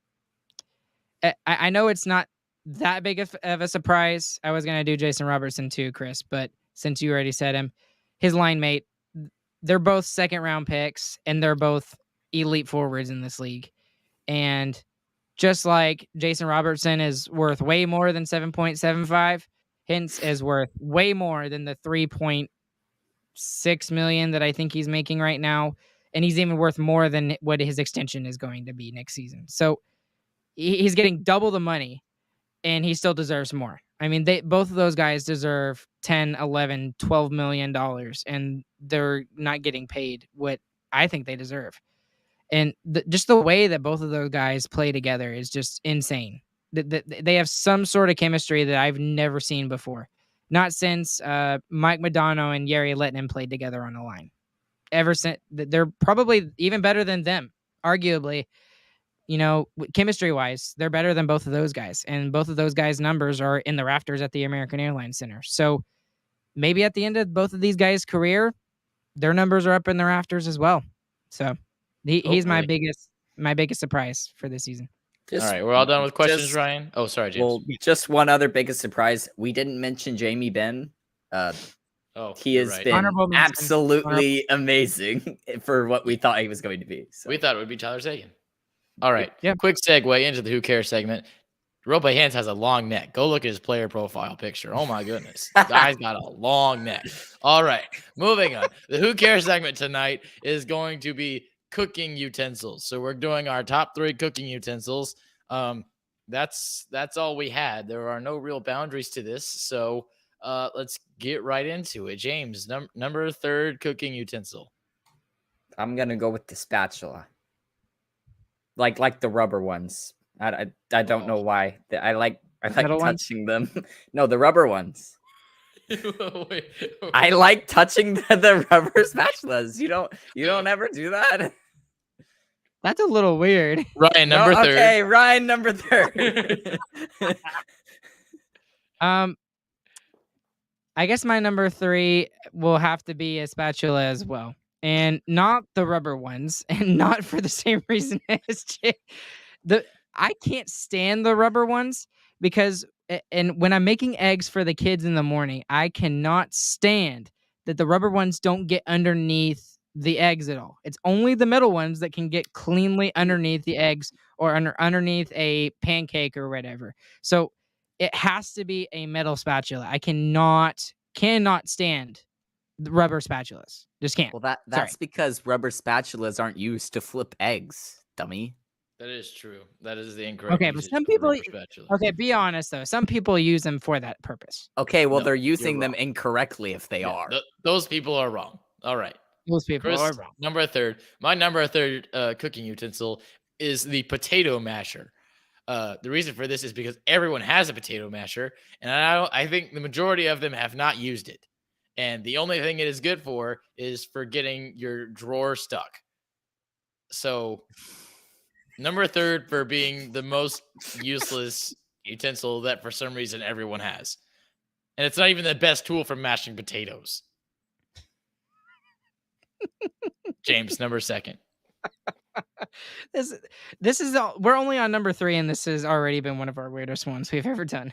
I know it's not that big of a surprise. I was gonna do Jason Robertson too, Chris, but since you already said him, his line mate, they're both second round picks, and they're both elite forwards in this league. And just like Jason Robertson is worth way more than 7.75, Hintz is worth way more than the 3.6 million that I think he's making right now. And he's even worth more than what his extension is going to be next season. So he's getting double the money, and he still deserves more. I mean, both of those guys deserve 10, 11, 12 million dollars, and they're not getting paid what I think they deserve. And just the way that both of those guys play together is just insane. They have some sort of chemistry that I've never seen before. Not since Mike Modano and Yeri Lettinen played together on the line. Ever since, they're probably even better than them, arguably. You know, chemistry-wise, they're better than both of those guys. And both of those guys' numbers are in the rafters at the American Airlines Center. So maybe at the end of both of these guys' career, their numbers are up in the rafters as well. So he's my biggest surprise for this season. All right, we're all done with questions, Ryan. Oh, sorry, James. Well, just one other biggest surprise. We didn't mention Jamie Benn. He has been absolutely amazing for what we thought he was going to be. So. We thought it would be Tyler Seguin. All right, quick segue into the Who Cares segment. Rope Hands has a long neck. Go look at his player profile picture. Oh, my goodness. Guy's got a long neck. All right, moving on. The Who Cares segment tonight is going to be cooking utensils. So we're doing our top 3 cooking utensils. That's all we had. There are no real boundaries to this. So let's get right into it. James, number 3rd cooking utensil. I'm going to go with the spatula. Like the rubber ones. I don't know why. I like touching them. No, the rubber ones. wait. I like touching the rubber spatulas. You don't ever do that. That's a little weird. Ryan, number 3rd. Okay, Ryan, number 3rd. I guess my number 3 will have to be a spatula as well. And not the rubber ones, and not for the same reason as Jay. I can't stand the rubber ones because, and when I'm making eggs for the kids in the morning, I cannot stand that the rubber ones don't get underneath the eggs at all. It's only the metal ones that can get cleanly underneath the eggs or underneath a pancake or whatever. So it has to be a metal spatula. I cannot stand the rubber spatulas. Just can't. Well, that's because rubber spatulas aren't used to flip eggs, dummy. That is true. That is the incorrect. Okay, but some people. Okay, be honest though. Some people use them for that purpose. Okay, well they're using them incorrectly if they are. Those people are wrong. All right. Those people are wrong. Number 3rd. My number 3rd cooking utensil is the potato masher. The reason for this is because everyone has a potato masher, and I think the majority of them have not used it. And the only thing it is good for is for getting your drawer stuck. So, number 3rd for being the most useless utensil that for some reason everyone has. And it's not even the best tool for mashing potatoes. James, number 2nd. This is we're only on number 3, and this has already been one of our weirdest ones we've ever done.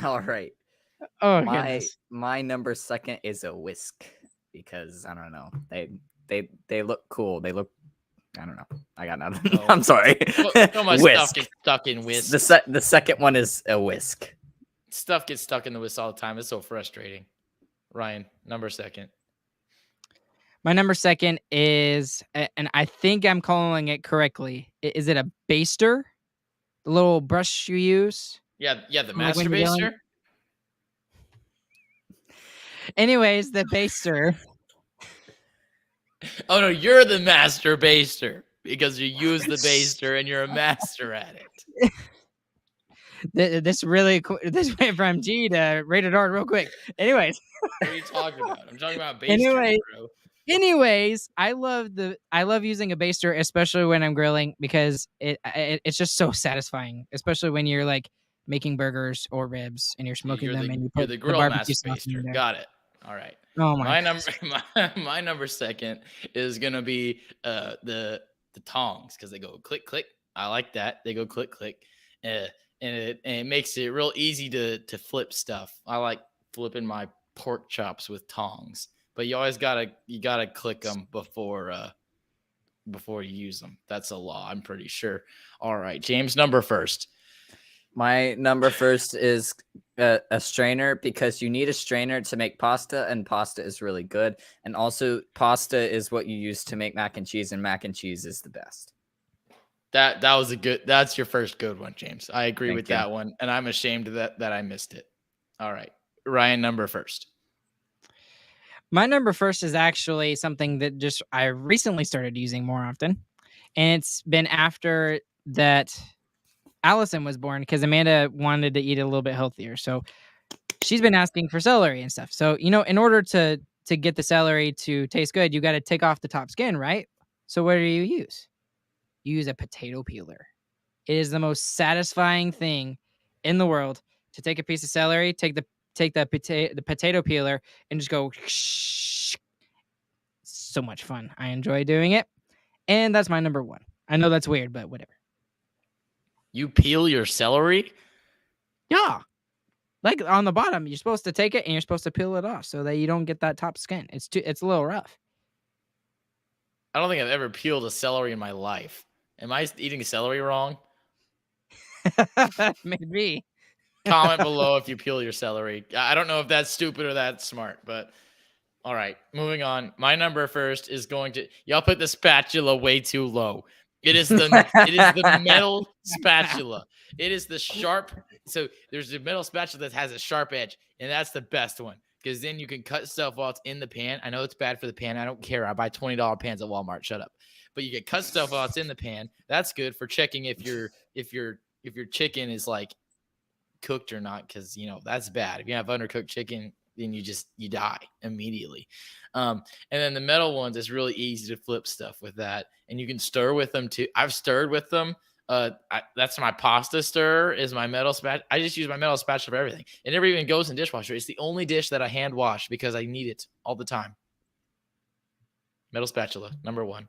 All right. Oh, goodness. My number 2nd is a whisk because I don't know. They look cool. They look. I don't know. I got nothing. I'm sorry. So much stuff gets stuck in whisk. The second one is a whisk. Stuff gets stuck in the whisk all the time. It's so frustrating. Ryan, number 2nd. My number second is, and I think I'm calling it correctly. Is it a baster? The little brush you use? Yeah, the Like when master you're grilling? baster. Anyways, the baster. Oh no, you're the master baster because you use the baster and you're a master at it. This went from G to rated R real quick. Anyways. What are you talking about? I'm talking about baster, Anyway, bro. Anyways, I love using a baster, especially when I'm grilling, because it's just so satisfying, especially when you're like making burgers or ribs and you're smoking them and you You're put the the grill barbecue master sauce in baster. there. Got it. All right. Oh my My gosh. number my number second is gonna be the tongs because they go click click. I like that. They go click click. And it makes it real easy to flip stuff. I like flipping my pork chops with tongs. But you always gotta click them before you use them. That's a law, I'm pretty sure. All right, James, number first. My number first is a strainer because you need a strainer to make pasta, and pasta is really good. And also, pasta is what you use to make mac and cheese, and mac and cheese is the best. That's your first good one, James. I agree with you. that one, and I'm ashamed of that I missed it. All right, Ryan, number first. My number first is actually something that I recently started using more often, and it's been after that Allison was born because Amanda wanted to eat a little bit healthier. So she's been asking for celery and stuff. So, in order to get the celery to taste good, you got to take off the top skin, right? So what do you use? You use a potato peeler. It is the most satisfying thing in the world to take a piece of celery, take the potato peeler and just go so much fun. I enjoy doing it. And that's my number one. I know that's weird, but whatever. You peel your celery? Yeah. Like on the bottom, you're supposed to take it and you're supposed to peel it off so that you don't get that top skin. It's a little rough. I don't think I've ever peeled a celery in my life. Am I eating celery wrong? Maybe. Comment below if you peel your celery. I don't know if that's stupid or that's smart, but all right, moving on. My number first is going to y'all put the spatula way too low. It is the metal spatula. It is the sharp. So there's a metal spatula that has a sharp edge, and that's the best one because then you can cut stuff while it's in the pan. I know it's bad for the pan. I don't care. I buy $20 pans at Walmart. Shut up. But you can cut stuff while it's in the pan. That's good for checking if your chicken is like cooked or not, because that's bad. If you have undercooked chicken, then you die immediately. And then the metal ones, it's really easy to flip stuff with that, and you can stir with them too. I've stirred with them. That's my pasta stir is my metal spatula. I just use my metal spatula for everything. It never even goes in dishwasher. It's the only dish that I hand wash because I need it all the time. Metal spatula, number one.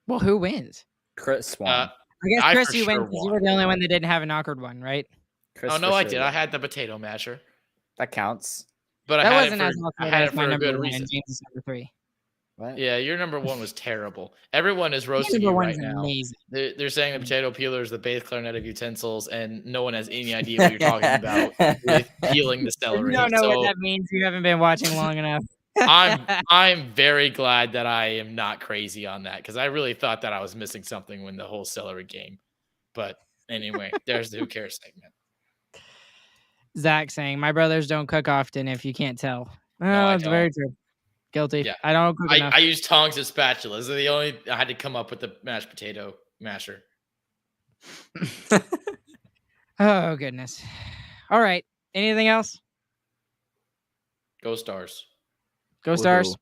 Well, who wins? Chris won. I guess Chris, you win because you were the only one that didn't have an awkward one, right? Chris oh no, I did. I had the potato masher. That counts. But that I wasn't as I had it for a good one, reason. and James is number 3. What? Yeah, your number one was terrible. Everyone is roasting you right now. Amazing. They're saying the potato peeler is the bass clarinet of utensils, and no one has any idea what you're talking about with peeling the celery. You don't know what that means. You haven't been watching long enough. I'm very glad that I am not crazy on that because I really thought that I was missing something when the whole celery game. But anyway, there's the Who Cares segment. Zach saying, my brothers don't cook often if you can't tell. No, that's very true. Guilty. Yeah. I don't cook enough. I use tongs and spatulas. They're the only I had to come up with the mashed potato masher. Oh, goodness. All right. Anything else? Go Stars. Go Stars. Woohoo.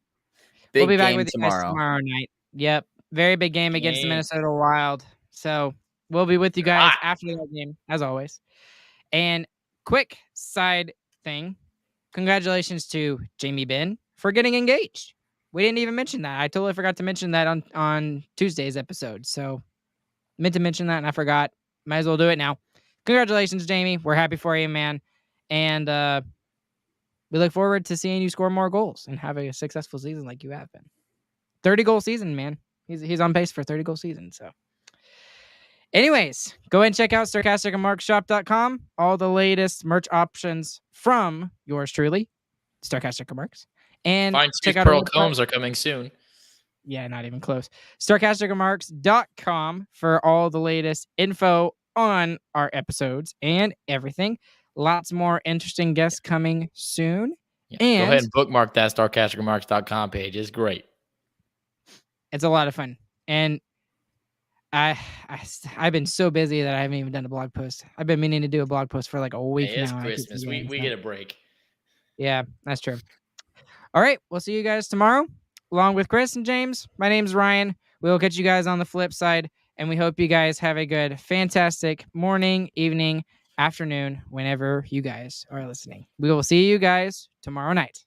Big We'll be back game with you guys tomorrow night. Yep. Very big game against the Minnesota Wild. So we'll be with you guys after that game, as always. And quick side thing. Congratulations to Jamie Benn for getting engaged. We didn't even mention that. I totally forgot to mention that on Tuesday's episode. So meant to mention that and I forgot. Might as well do it now. Congratulations, Jamie. We're happy for you, man. And we look forward to seeing you score more goals and have a successful season like you have been. 30-goal season, man. He's on pace for 30-goal season. So anyways, go ahead and check out sarcasticandmarkshop.com. All the latest merch options from yours truly, Sarcastic and Marks. And Fine check tooth out our pearl website. combs are coming soon. Yeah, not even close. Sarcasticremarks.com for all the latest info on our episodes and everything. Lots more interesting guests coming soon. Yeah, And go ahead and bookmark that sarcasticremarks.com page. It's great. it's a lot of fun. And I've been so busy that I haven't even done a blog post. I've been meaning to do a blog post for like a week Hey, it's now. Christmas. We get a break. Yeah, that's true. All right, we'll see you guys tomorrow, along with Chris and James. My name's Ryan. We'll catch you guys on the flip side, and we hope you guys have a good, fantastic morning, evening, afternoon, whenever you guys are listening. We will see you guys tomorrow night.